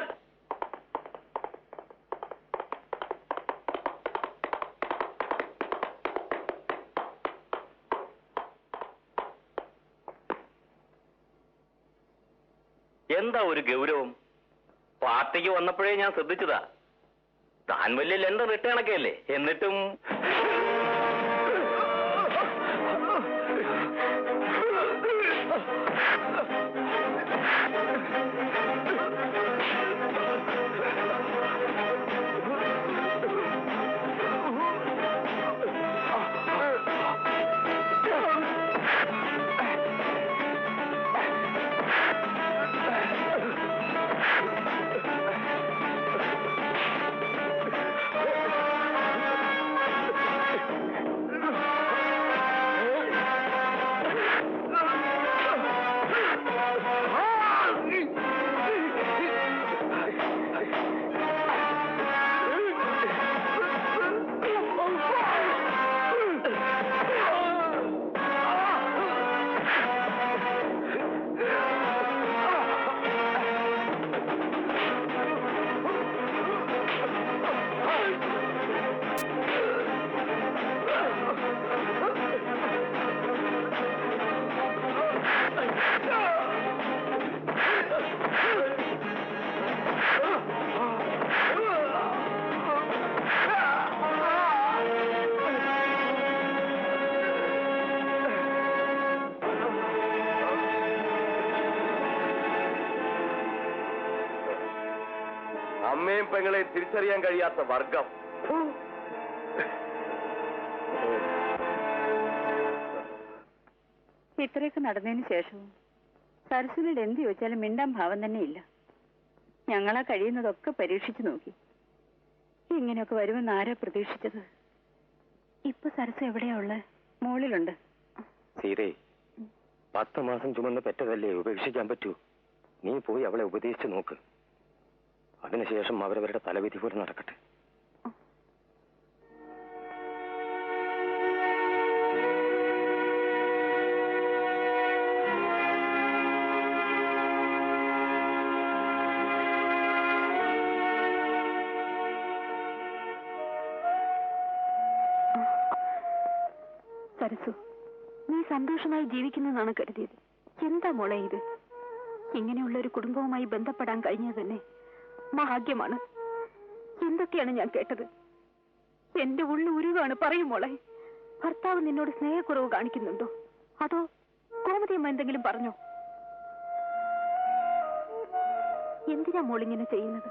എന്താ ഒരു ഗൗരവം? പാർട്ടിക്ക് വന്നപ്പോഴേ ഞാൻ ശ്രദ്ധിച്ചതാ. താൻ വലിയ ലണ്ടൻ റിട്ടേണൊക്കെ അല്ലേ, എന്നിട്ടും അമ്മയും പെങ്ങളെ തിരിച്ചറിയാൻ കഴിയാത്ത വർഗം. ഇത്രയൊക്കെ നടന്നതിന് ശേഷവും സരസ്വതിയുടെ എന്ത് ചോദിച്ചാലും മിണ്ടാൻ ഭാവം തന്നെ ഇല്ല. ഞങ്ങളാ കഴിയുന്നതൊക്കെ പരീക്ഷിച്ചു നോക്കി. ഇങ്ങനെയൊക്കെ വരുമെന്ന് ആരാ പ്രതീക്ഷിച്ചത്? ഇപ്പൊ സരസ്വ എവിടെയാ ഉള്ളത്? മോളിലുണ്ട്. സീതേ, 10 മാസം ചുമന്ന് പെറ്റതല്ലേ, ഉപേക്ഷിക്കാൻ പറ്റൂ? നീ പോയി അവളെ ഉപദേശിച്ചു നോക്ക്. അതിനുശേഷം അവരവരുടെ തലവിധി പോലെ നടക്കട്ടെ. സരസു, നീ സന്തോഷമായി ജീവിക്കുന്നതാണ് കരുതിയത്. എന്താ മോളെ ഇത്? ഇങ്ങനെയുള്ള ഒരു കുടുംബവുമായി ബന്ധപ്പെടാൻ കഴിഞ്ഞത് തന്നെ ഭാഗ്യമാണ്. എന്തൊക്കെയാണ് ഞാൻ കേട്ടത്? എന്റെ ഉള്ളു ഉരുകാണ്. പറയും മോളെ, ഭർത്താവ് നിന്നോട് സ്നേഹക്കുറവ് കാണിക്കുന്നുണ്ടോ? അതോ കോമതിയമ്മ എന്തെങ്കിലും പറഞ്ഞോ? എന്തിനാ മോളിങ്ങനെ ചെയ്യുന്നത്?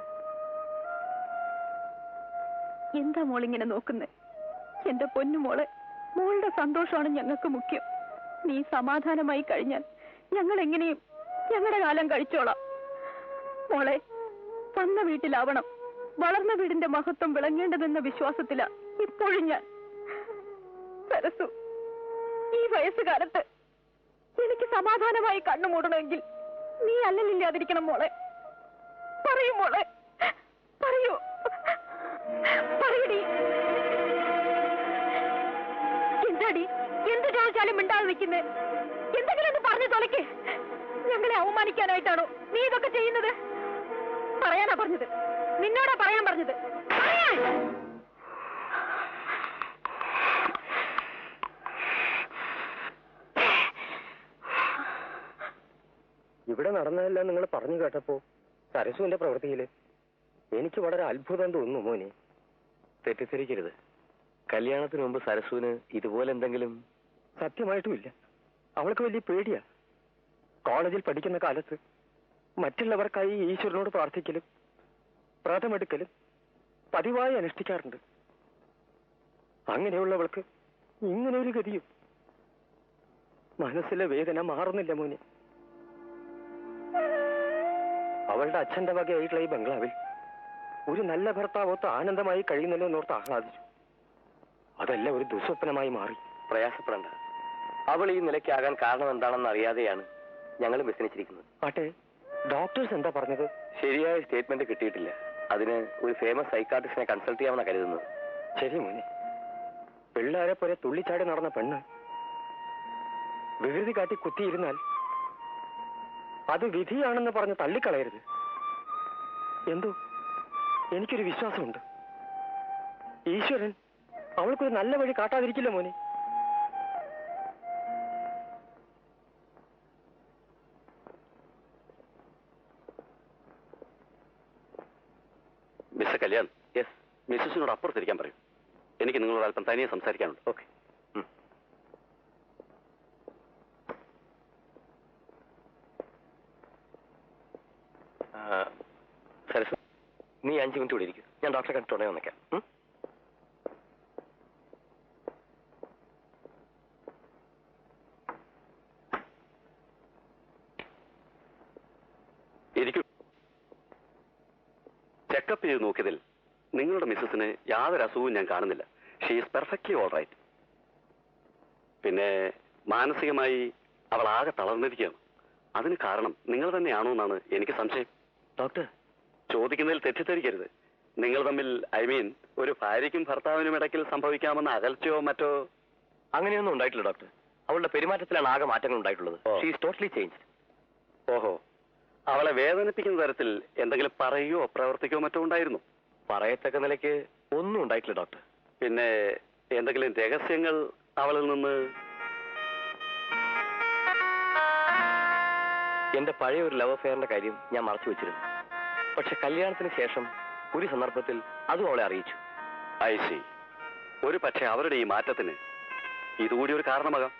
എന്താ മോളിങ്ങനെ നോക്കുന്നത്? എന്റെ പൊന്നുമോളെ, മോളുടെ സന്തോഷമാണ് ഞങ്ങൾക്ക് മുഖ്യം. നീ സമാധാനമായി കഴിഞ്ഞാൽ ഞങ്ങൾ എങ്ങനെയും ഞങ്ങളുടെ കാലം കഴിച്ചോളാം. മോളെ, വന്ന വീട്ടിലാവണം വളർന്ന വീടിന്റെ മഹത്വം വിളങ്ങേണ്ടതെന്ന വിശ്വാസത്തിലാ ഇപ്പോഴും ഞാൻ. സരസു, ഈ വയസ്സുകാലത്ത് എനിക്ക് സമാധാനമായി കണ്ണുമൂടണമെങ്കിൽ നീ അല്ലലില്ലാതിരിക്കണം മോളെ. പറയൂ മോളെ, പറയൂ, പറയടി. എന്താടി എന്ത് ചോദിച്ചാലും മിണ്ടാതെ നിൽക്കുന്നേ? എന്തെങ്കിലും ഒന്ന് പറഞ്ഞു തുലയ്ക്ക്. ഞങ്ങളെ അവമാനിക്കാനായിട്ടാണോ നീ ഇതൊക്കെ ചെയ്യുന്നത്? പറയാനാ പറഞ്ഞത്, നിന്നോടാ പറയാൻ പറഞ്ഞത്. പറയാൻ. ഇവിടെ നടന്നതെല്ലാം നിങ്ങൾ പറഞ്ഞു കേട്ടപ്പോ സരസുവിന്റെ പ്രവൃത്തിയില് എനിക്ക് വളരെ അത്ഭുതം തോന്നുന്നു മോനെ. തെറ്റിദ്ധരിക്കരുത്. കല്യാണത്തിന് മുമ്പ് സരസുവിന് ഇതുപോലെ എന്തെങ്കിലും? സത്യമായിട്ടും ഇല്ല. അവൾക്ക് വലിയ പേടിയാ. കോളേജിൽ പഠിക്കുന്ന കാലത്ത് മറ്റുള്ളവർക്കായി ഈശ്വരനോട് പ്രാർത്ഥിക്കലും വ്രതമെടുക്കലും പതിവായി അനുഷ്ഠിക്കാറുണ്ട്. അങ്ങനെയുള്ളവൾക്ക് ഇങ്ങനെ ഒരു ഗതിയും. മനസ്സിലെ വേദന മാറുന്നില്ല മോനെ. അവളുടെ അച്ഛന്റെ വകയായിട്ടുള്ള ഈ ബംഗ്ലാവിൽ ഒരു നല്ല ഭർത്താവൊത്ത് ആനന്ദമായി കഴിയുന്നല്ലോ എന്നോർത്ത് ആഹ്ലാദിച്ചു. അതെല്ലാം ഒരു ദുസ്വപ്നമായി മാറി. പ്രയാസപ്പെടണ്ട. അവൾ ഈ നിലയ്ക്കാകാൻ കാരണം എന്താണെന്ന് അറിയാതെയാണ് ഞങ്ങൾ വ്യസനിച്ചിരിക്കുന്നത്. ആട്ടെ, ഡോക്ടേഴ്സ് എന്താ പറഞ്ഞത്? ശരിയായ സ്റ്റേറ്റ്മെന്റ് കിട്ടിയിട്ടില്ല. അതിന് ഒരു ഫേമസ് സൈക്കാട്രിസ്റ്റിനെ കൺസൾട്ട് ചെയ്യാമെന്നാണ് കരുതുന്നത്. ശരി മോനെ. പിള്ളേരെ പോലെ തുള്ളിച്ചാടി നടന്ന പെണ്ണ് വികൃതി കാട്ടി കുത്തിയിരുന്നാൽ അത് വിധിയാണെന്ന് പറഞ്ഞ് തള്ളിക്കളയരുത്. എന്തോ എനിക്കൊരു വിശ്വാസമുണ്ട്. ഈശ്വരൻ അവൾക്കൊരു നല്ല വഴി കാട്ടാതിരിക്കില്ല മോനെ. മിസ്റ്റർ കല്യാൺ, യെസ്, മിസ്സസിനോട് അപ്പുറത്തിരിക്കാൻ പറയും. എനിക്ക് നിങ്ങളോട് അല്പം തനിയെ സംസാരിക്കാനുണ്ട്. ഓക്കെ. സരസു, നീ 5 മിനിറ്റ് കൂടി ഇരിക്കും. ഞാൻ ഡോക്ടറെ കണ്ടിട്ടുടനെ വന്നേക്കാം. ഇരിക്കൂ. ചെക്കപ്പ് ചെയ്ത് നോക്കിയതിൽ നിങ്ങളുടെ മിസ്സസിന് യാതൊരു അസുഖവും ഞാൻ കാണുന്നില്ല. She is perfectly all right. പിന്നെ മാനസികമായി അവൾ ആകെ തളർന്നിരിക്കുകയാണ്. അതിന് കാരണം നിങ്ങൾ തന്നെയാണോ എന്നാണ് എനിക്ക് സംശയം. ഡോക്ടർ, ചോദിക്കുന്നതിൽ തെറ്റിദ്ധരിക്കരുത്. നിങ്ങൾ തമ്മിൽ ഒരു ഭാര്യയ്ക്കും ഭർത്താവിനും ഇടയ്ക്കിൽ സംഭവിക്കാമെന്ന അകൽച്ചയോ മറ്റോ? അങ്ങനെയൊന്നും ഉണ്ടായിട്ടില്ല ഡോക്ടർ. അവളുടെ പെരുമാറ്റത്തിലാണ് ആകെ മാറ്റങ്ങൾ ഉണ്ടായിട്ടുള്ളത്. She is totally changed. ഓഹോ, അവളെ വേദനിപ്പിക്കുന്ന തരത്തിൽ എന്തെങ്കിലും പറയുകയോ പ്രവർത്തിക്കുകയോ മറ്റോ ഉണ്ടായിരുന്നു? പറയത്തക്ക നിലയ്ക്ക് ഒന്നും ഉണ്ടായിട്ടില്ല ഡോക്ടർ. പിന്നെ എന്തെങ്കിലും രഹസ്യങ്ങൾ അവളിൽ നിന്ന്? എന്റെ പഴയ ഒരു ലവ് അഫെയറിന്റെ കാര്യം ഞാൻ മറച്ചു വെച്ചിരുന്നു. പക്ഷെ കല്യാണത്തിന് ശേഷം ഒരു സന്ദർഭത്തിൽ അതും അവളെ അറിയിച്ചു. I C. ഒരു പക്ഷേ അവരുടെ ഈ മാറ്റത്തിന് ഇതുകൂടി ഒരു കാരണമാകാം.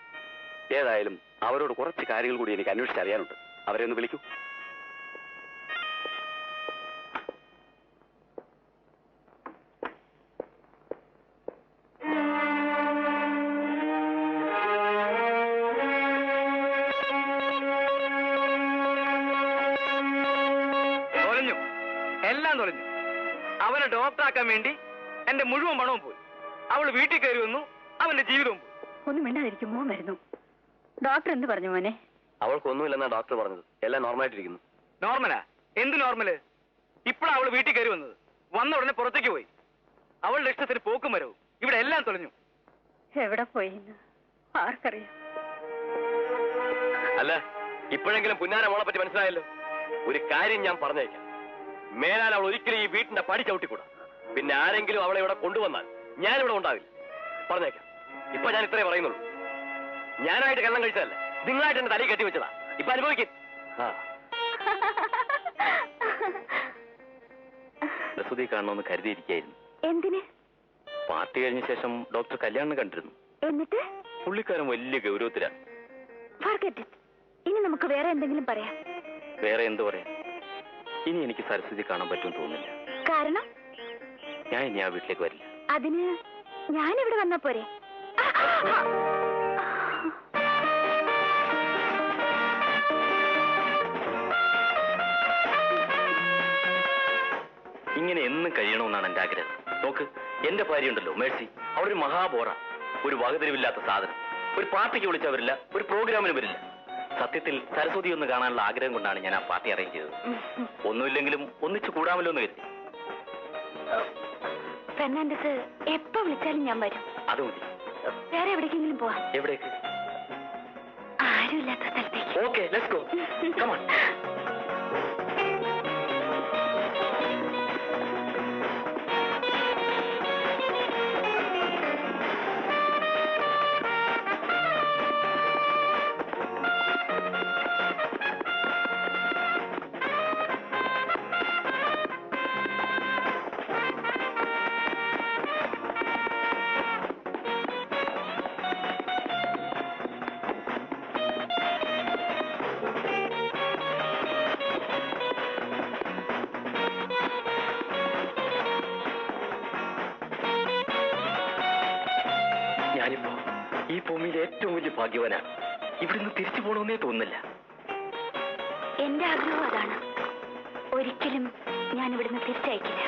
ഏതായാലും അവരോട് കുറച്ച് കാര്യങ്ങൾ കൂടി എനിക്ക് അന്വേഷിച്ചറിയാനുണ്ട്. അവരെ ഒന്ന് വിളിക്കൂ. എല്ലാം തൊലഞ്ഞു. അവനെ ഡോക്ടറാക്കാൻ വേണ്ടി എന്റെ മുഴുവൻ പണവും പോയി. അവള് വീട്ടിൽ കയറി വന്നു, അവന്റെ ജീവിതവും പോയി. ഒന്നും മിണ്ടാതിരിക്കും, മോൻ വരുന്നു. ഡോക്ടർ എന്ത് പറഞ്ഞു മോനെ? അവൾക്കൊന്നുമില്ലെന്നാ ഡോക്ടർ പറഞ്ഞത്. എല്ലാം നോർമലായിട്ടിരിക്കുന്നു. നോർമലാ? എന്ത് നോർമല്? ഇപ്പഴാ അവള് വീട്ടിൽ കയറി വന്നത്. വന്ന ഉടനെ പുറത്തേക്ക് പോയി. അവളുടെ ഇഷ്ടത്തിന് പോക്കും വരവും. ഇവിടെ എല്ലാം തൊലഞ്ഞു. എവിടെ പോയി ആർക്കറിയാം? അല്ല, ഇപ്പോഴെങ്കിലും പുന്നാര മോളെ പറ്റി മനസ്സിലായല്ലോ. ഒരു കാര്യം ഞാൻ പറഞ്ഞേക്കാം. മേലാൽ അവൾ ഒരിക്കലും ഈ വീട്ടിന്റെ പടി ചവിട്ടിക്കൂടാ. പിന്നെ ആരെങ്കിലും അവളെ ഇവിടെ കൊണ്ടുവന്നാൽ ഞാനിവിടെ ഉണ്ടാവില്ല. പറഞ്ഞേക്കാം. ഇപ്പൊ ഞാൻ ഇത്രേ പറയുന്നുള്ളൂ. ഞാനായിട്ട് കള്ളം കഴിച്ചതല്ല, നിങ്ങളായിട്ട് എന്റെ തലയിൽ കെട്ടി വെച്ചതാ. ഇപ്പൊ അനുഭവിക്കും. പ്രസൂതി കാണണമെന്ന് കരുതിയിരിക്കായിരുന്നു. എന്തിന്? പാർട്ടി കഴിഞ്ഞ ശേഷം ഡോക്ടർ കല്യാണം കണ്ടിരുന്നു. എന്നിട്ട്? പുള്ളിക്കാരൻ വലിയ ഗൗരവത്തിലാണ്. ഇനി നമുക്ക് വേറെ എന്തെങ്കിലും പറയാം. വേറെ എന്ത് പറയാം? ഇനി എനിക്ക് സരസ്വതി കാണാൻ പറ്റുമെന്ന് തോന്നുന്നില്ല. കാരണം? ഞാൻ ഇനി ആ വീട്ടിലേക്ക് വരില്ല. അതിന് ഞാനിവിടെ വന്നാ പോരെ? ഇങ്ങനെ എന്നും കഴിയണമെന്നാണ് എന്റെ ആഗ്രഹം. നോക്ക്, എന്റെ ഭാര്യ ഉണ്ടല്ലോ മേഴ്സി, അവളൊരു മഹാബോറ, ഒരു വകതിരിവില്ലാത്ത സാധനം. ഒരു പാർട്ടിക്ക് വിളിച്ചാൽ വരില്ല, ഒരു പ്രോഗ്രാമിന് വരില്ല. സത്യത്തിൽ സരസ്വതി ഒന്ന് കാണാനുള്ള ആഗ്രഹം കൊണ്ടാണ് ഞാൻ ആ പാർട്ടി അറേഞ്ച് ചെയ്തത്. ഒന്നുമില്ലെങ്കിലും ഒന്നിച്ചു കൂടാമല്ലോ എന്ന് കരുതി. ഫെർണാണ്ടസ് എപ്പോ വിളിച്ചാലും ഞാൻ വരും. അത് മതി. വേറെ എവിടേക്കെങ്കിലും പോവാം. എവിടേക്ക്? ആരുമില്ലാത്ത സ്ഥലത്തേക്ക്. Okay, let's go. Come on. ഞാനിപ്പോ ഈ ഭൂമിയിൽ ഏറ്റവും വലിയ ഭാഗ്യവാനാണ്. ഇവിടുന്ന് തിരിച്ചു പോകണമെന്നേ തോന്നുന്നില്ല. എന്റെ ആഗ്രഹം അതാണ്. ഒരിക്കലും ഞാൻ ഇവിടുന്ന് തിരിച്ചയക്കില്ല.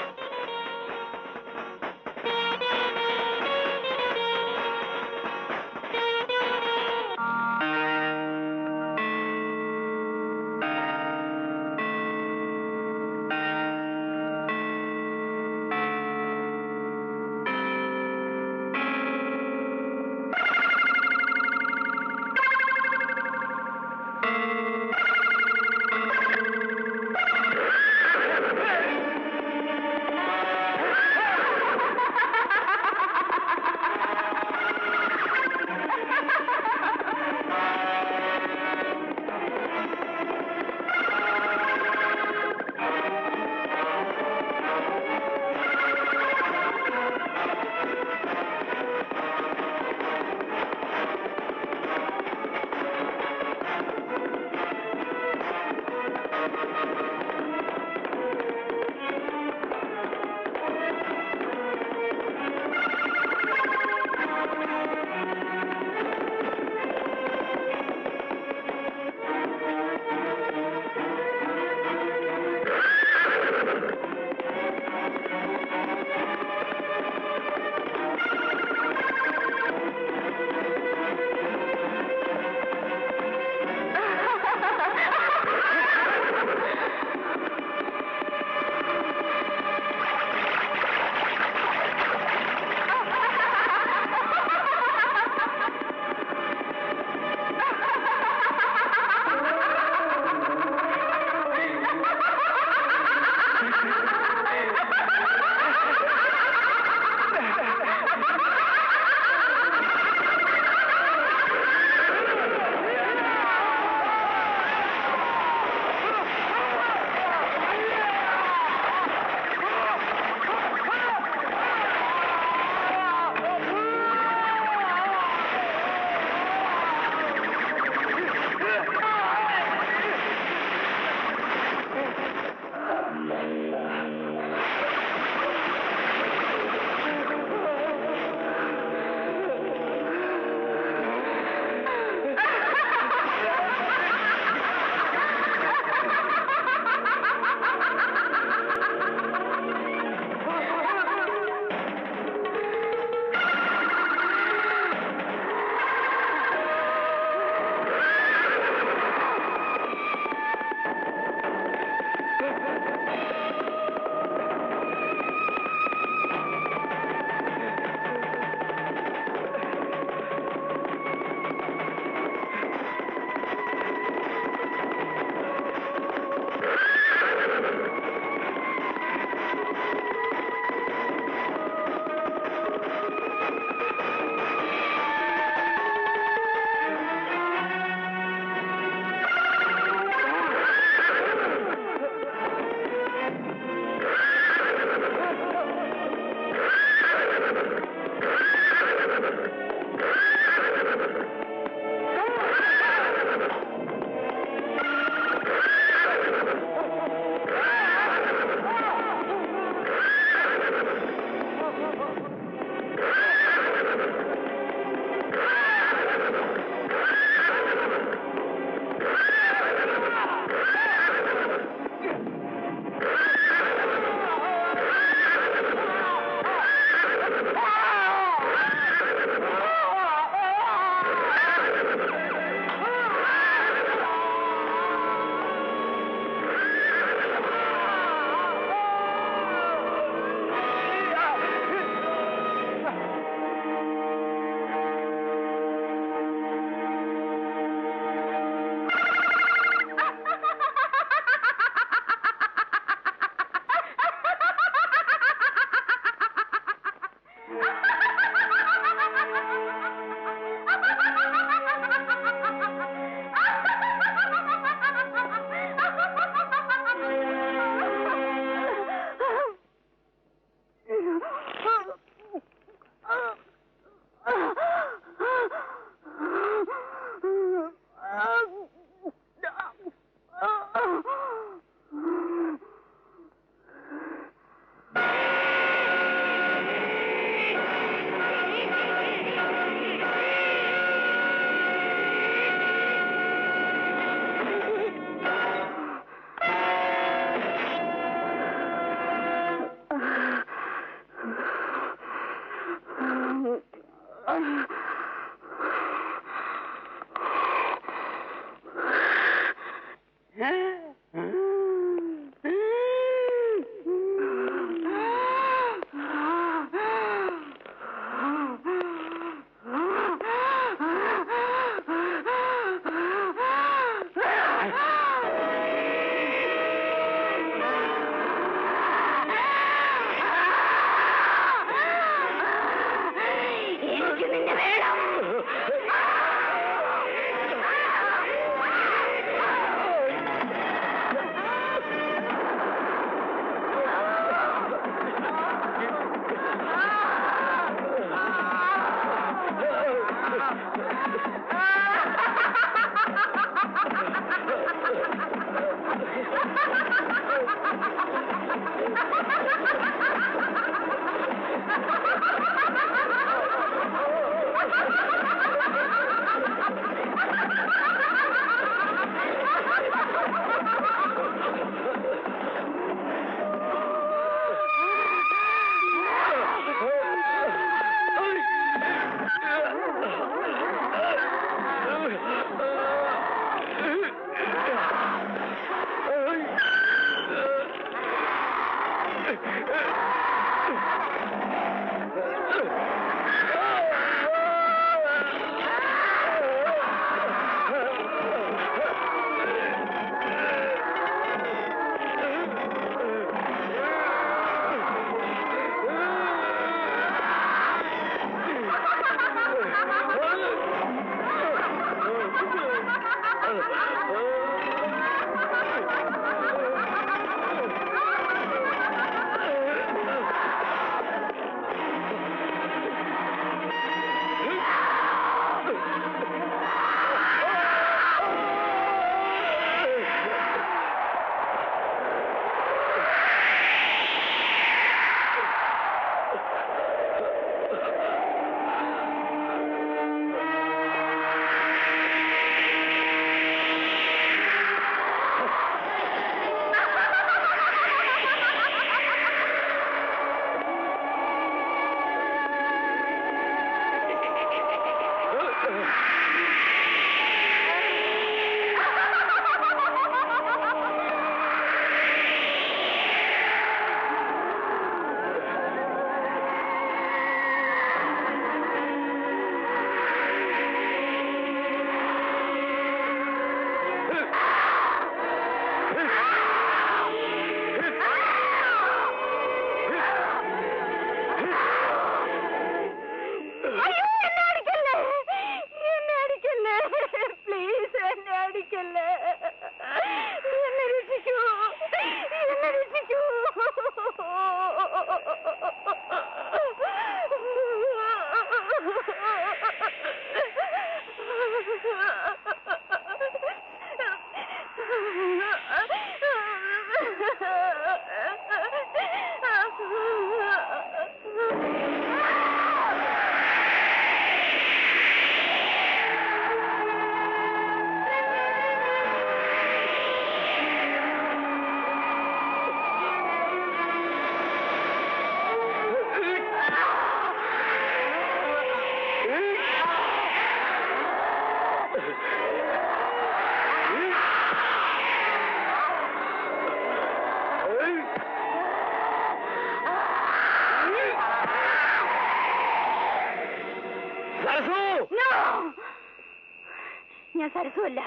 ഞാൻ സരസുമല്ല,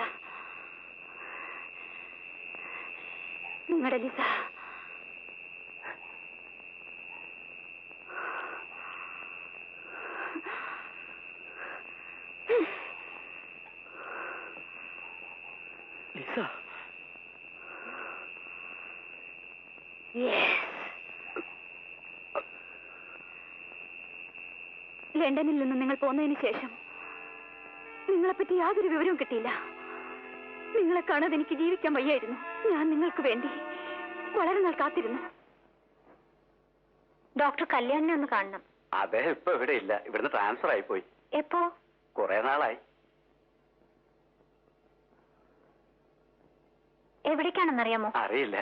നിങ്ങളുടെ ലിസ. ലിസ. ലണ്ടനിൽ നിന്ന് നിങ്ങൾ പോന്നതിന് ശേഷം നിങ്ങളെപ്പറ്റി യാതൊരു വിവരവും കിട്ടിയില്ല. നിങ്ങളെ കാണാതെ എനിക്ക് ജീവിക്കാൻ വയ്യായിരുന്നു. ഞാൻ നിങ്ങൾക്ക് വേണ്ടി വളരെ നാൾ കാത്തിരുന്നു. ഡോക്ടർ കല്യാണിനെ ഒന്ന് കാണണം. അദ്ദേഹം ഇപ്പൊ ഇവിടെ ഇല്ല, ഇവിടുന്ന് ട്രാൻസ്ഫർ ആയിപ്പോയി. എപ്പോ? കുറെ നാളായി. എവിടേക്കാണെന്നറിയാമോ? അറിയില്ല.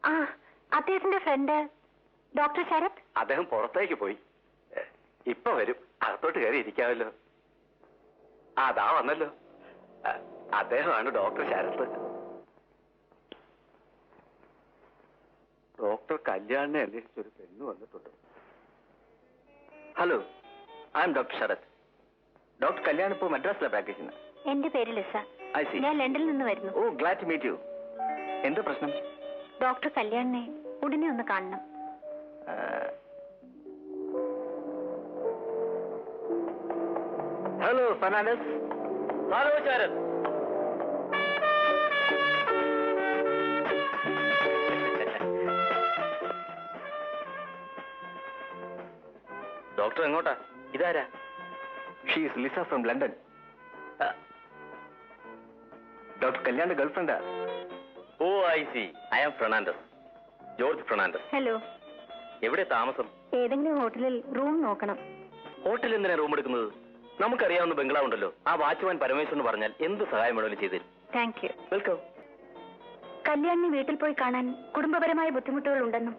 ആ, അദ്ദേഹത്തിന്റെ ഫ്രണ്ട് ഡോക്ടർ ശരത്. അദ്ദേഹം പുറത്തേക്ക് പോയി. ഇപ്പൊ വരും. അകത്തോട്ട് കയറി ഇരിക്കാമല്ലോ. അതാ വന്നല്ലോ. അദ്ദേഹമാണ് ഡോക്ടർ ശരത്. ഡോക്ടർ കല്യാണിനെ അന്വേഷിച്ചൊരു പെണ്ണ് വന്നിട്ടുണ്ട്. Hello, I am doctor Sarath. Doctor Kalyan ഇപ്പോൾ മദ്രാസിലാണ് പ്രാക്ടീസ് ചെയ്യുന്നത്. എന്റെ പേര് ലിസ. I see. ഞാൻ ലണ്ടനിൽ നിന്ന് വരുന്നു. Oh, glad to meet you. എന്താ പ്രശ്നം? ഡോക്ടർ കല്യാണിനെ ഉടനെ ഒന്ന് കാണണം. Hello Fernandez. Hello Sarath. Doctor എങ്ങോട്ടാ? ഇതാരാ? She is Lisa from London. Doctor കല്യാണിന്റെ ഗേൾഫ്രണ്ടാ. Oh I see. I am Fernandez, George Fernandez. Hello. എവിടെ താമസം? ഏതെങ്കിലും ഹോട്ടലിൽ റൂം നോക്കണം. ഹോട്ടലിൽ എന്തിനാ റൂം എടുക്കുന്നത്? നമുക്കറിയാവുന്ന ബംഗ്ലാവ് ഉണ്ടല്ലോ. ആ വാച്ച്മാൻ പരമേശ്വരൻ പറഞ്ഞാൽ എന്ത് സഹായം വേണമെങ്കിലും ചെയ്തു തരും. Thank you. വെൽക്കം. കല്യാണിനെ വീട്ടിൽ പോയി കാണാൻ കുടുംബപരമായ ബുദ്ധിമുട്ടുകൾ ഉണ്ടെന്നും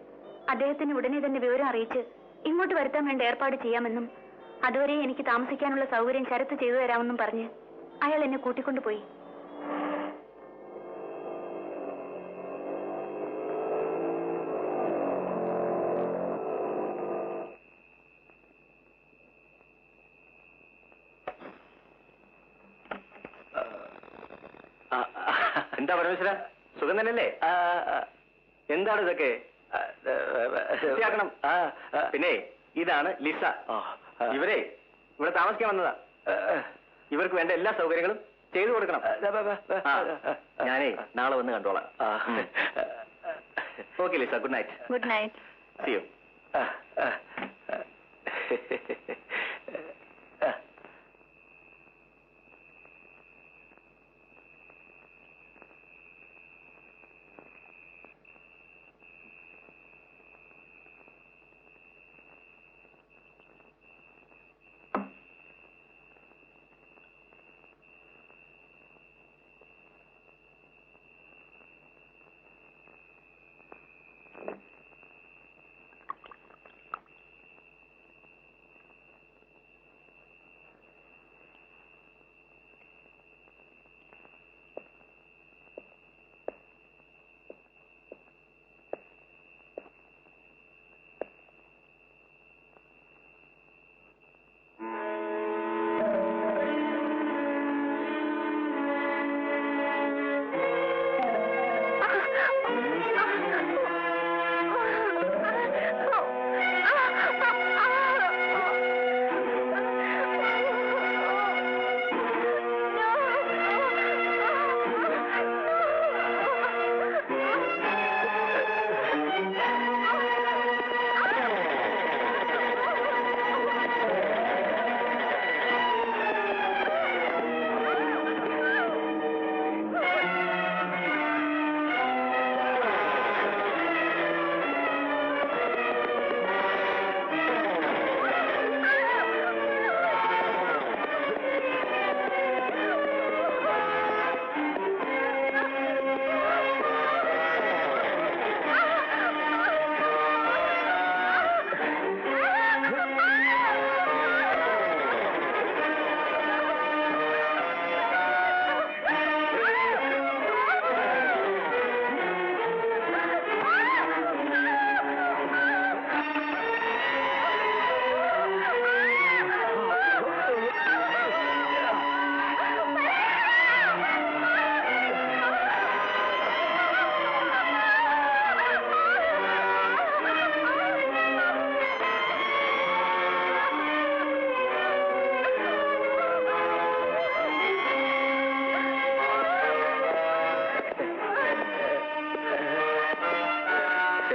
അദ്ദേഹത്തിന് ഉടനെ തന്നെ വിവരം അറിയിച്ച് ഇങ്ങോട്ട് വരുത്താൻ വേണ്ട ഏർപ്പാട് ചെയ്യാമെന്നും അതുവരെ എനിക്ക് താമസിക്കാനുള്ള സൗകര്യം ശരത്ത് ചെയ്തു തരാമെന്നും പറഞ്ഞ് അയാൾ എന്നെ കൂട്ടിക്കൊണ്ടുപോയി. എന്താ പരമേശ്വര, സുഖം തന്നെയല്ലേ? എന്താണ് ഇതൊക്കെ? വൃത്തിയാക്കണം. പിന്നെ ഇതാണ് ലിസ. ഇവരെ ഇവിടെ താമസിക്കാൻ വന്നതാ. ഇവർക്ക് വേണ്ട എല്ലാ സൗകര്യങ്ങളും ചെയ്തു കൊടുക്കണം. ഞാനേ നാളെ വന്ന് കണ്ടോളാം. Okay Lisa, good night. Good night. See you.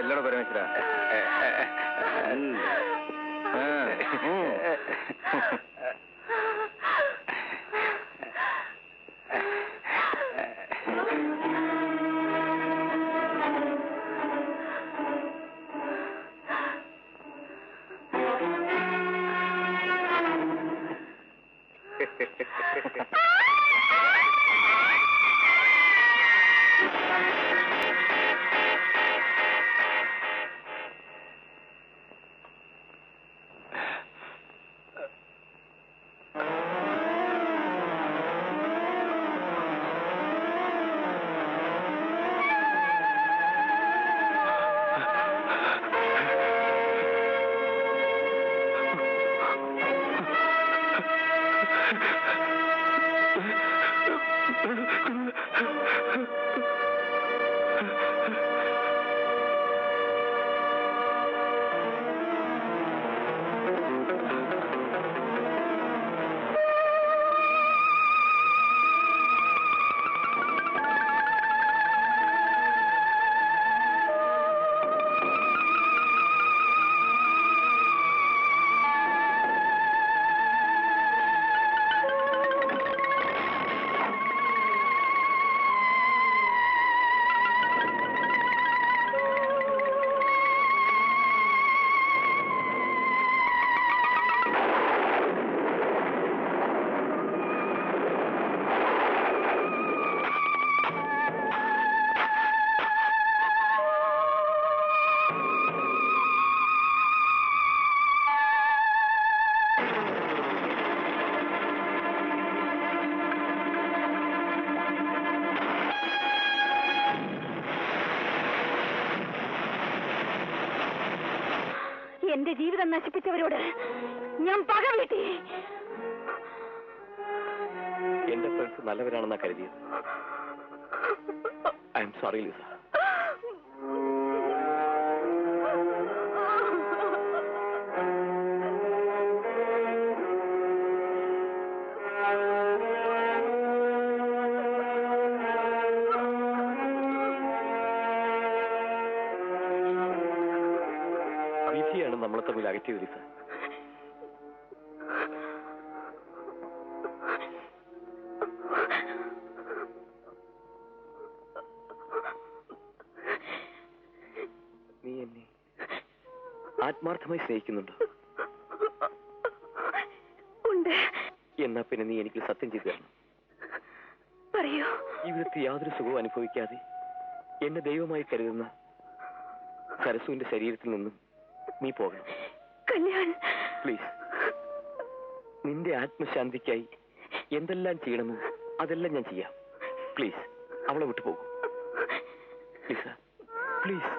ചെല്ലട പരമേശ്വര. എന്റെ ജീവിതം നശിപ്പിച്ചവരോട് ഞാൻ പക വീട്ടി. എന്റെ ഫ്രണ്ട്സ് നല്ലവരാണെന്നാ കരുതിയത്. I am sorry Lisa. വിധിയാണ് നമ്മളെ തമ്മിൽ അകറ്റിയത് ലിസ. നീ എന്നെ ആത്മാർത്ഥമായി സ്നേഹിക്കുന്നുണ്ടോ? ഉണ്ട്. എന്നാ പിന്നെ നീ എനിക്ക് സത്യം ചെയ്തു തരണം. പറയൂ. ജീവിതത്തിൽ യാതൊരു സുഖവും അനുഭവിക്കാതെ എന്നെ ദൈവമായി കരുതുന്ന സരസുവിന്റെ ശരീരത്തിൽ നിന്നും നീ പോകണം. കല്യാൺ, പ്ലീസ്. നിന്റെ ആത്മശാന്തിക്കായി എന്തെല്ലാം ചെയ്യണമോ അതെല്ലാം ഞാൻ ചെയ്യാം. പ്ലീസ് അവളെ വിട്ടു പോകും. Lisa, please.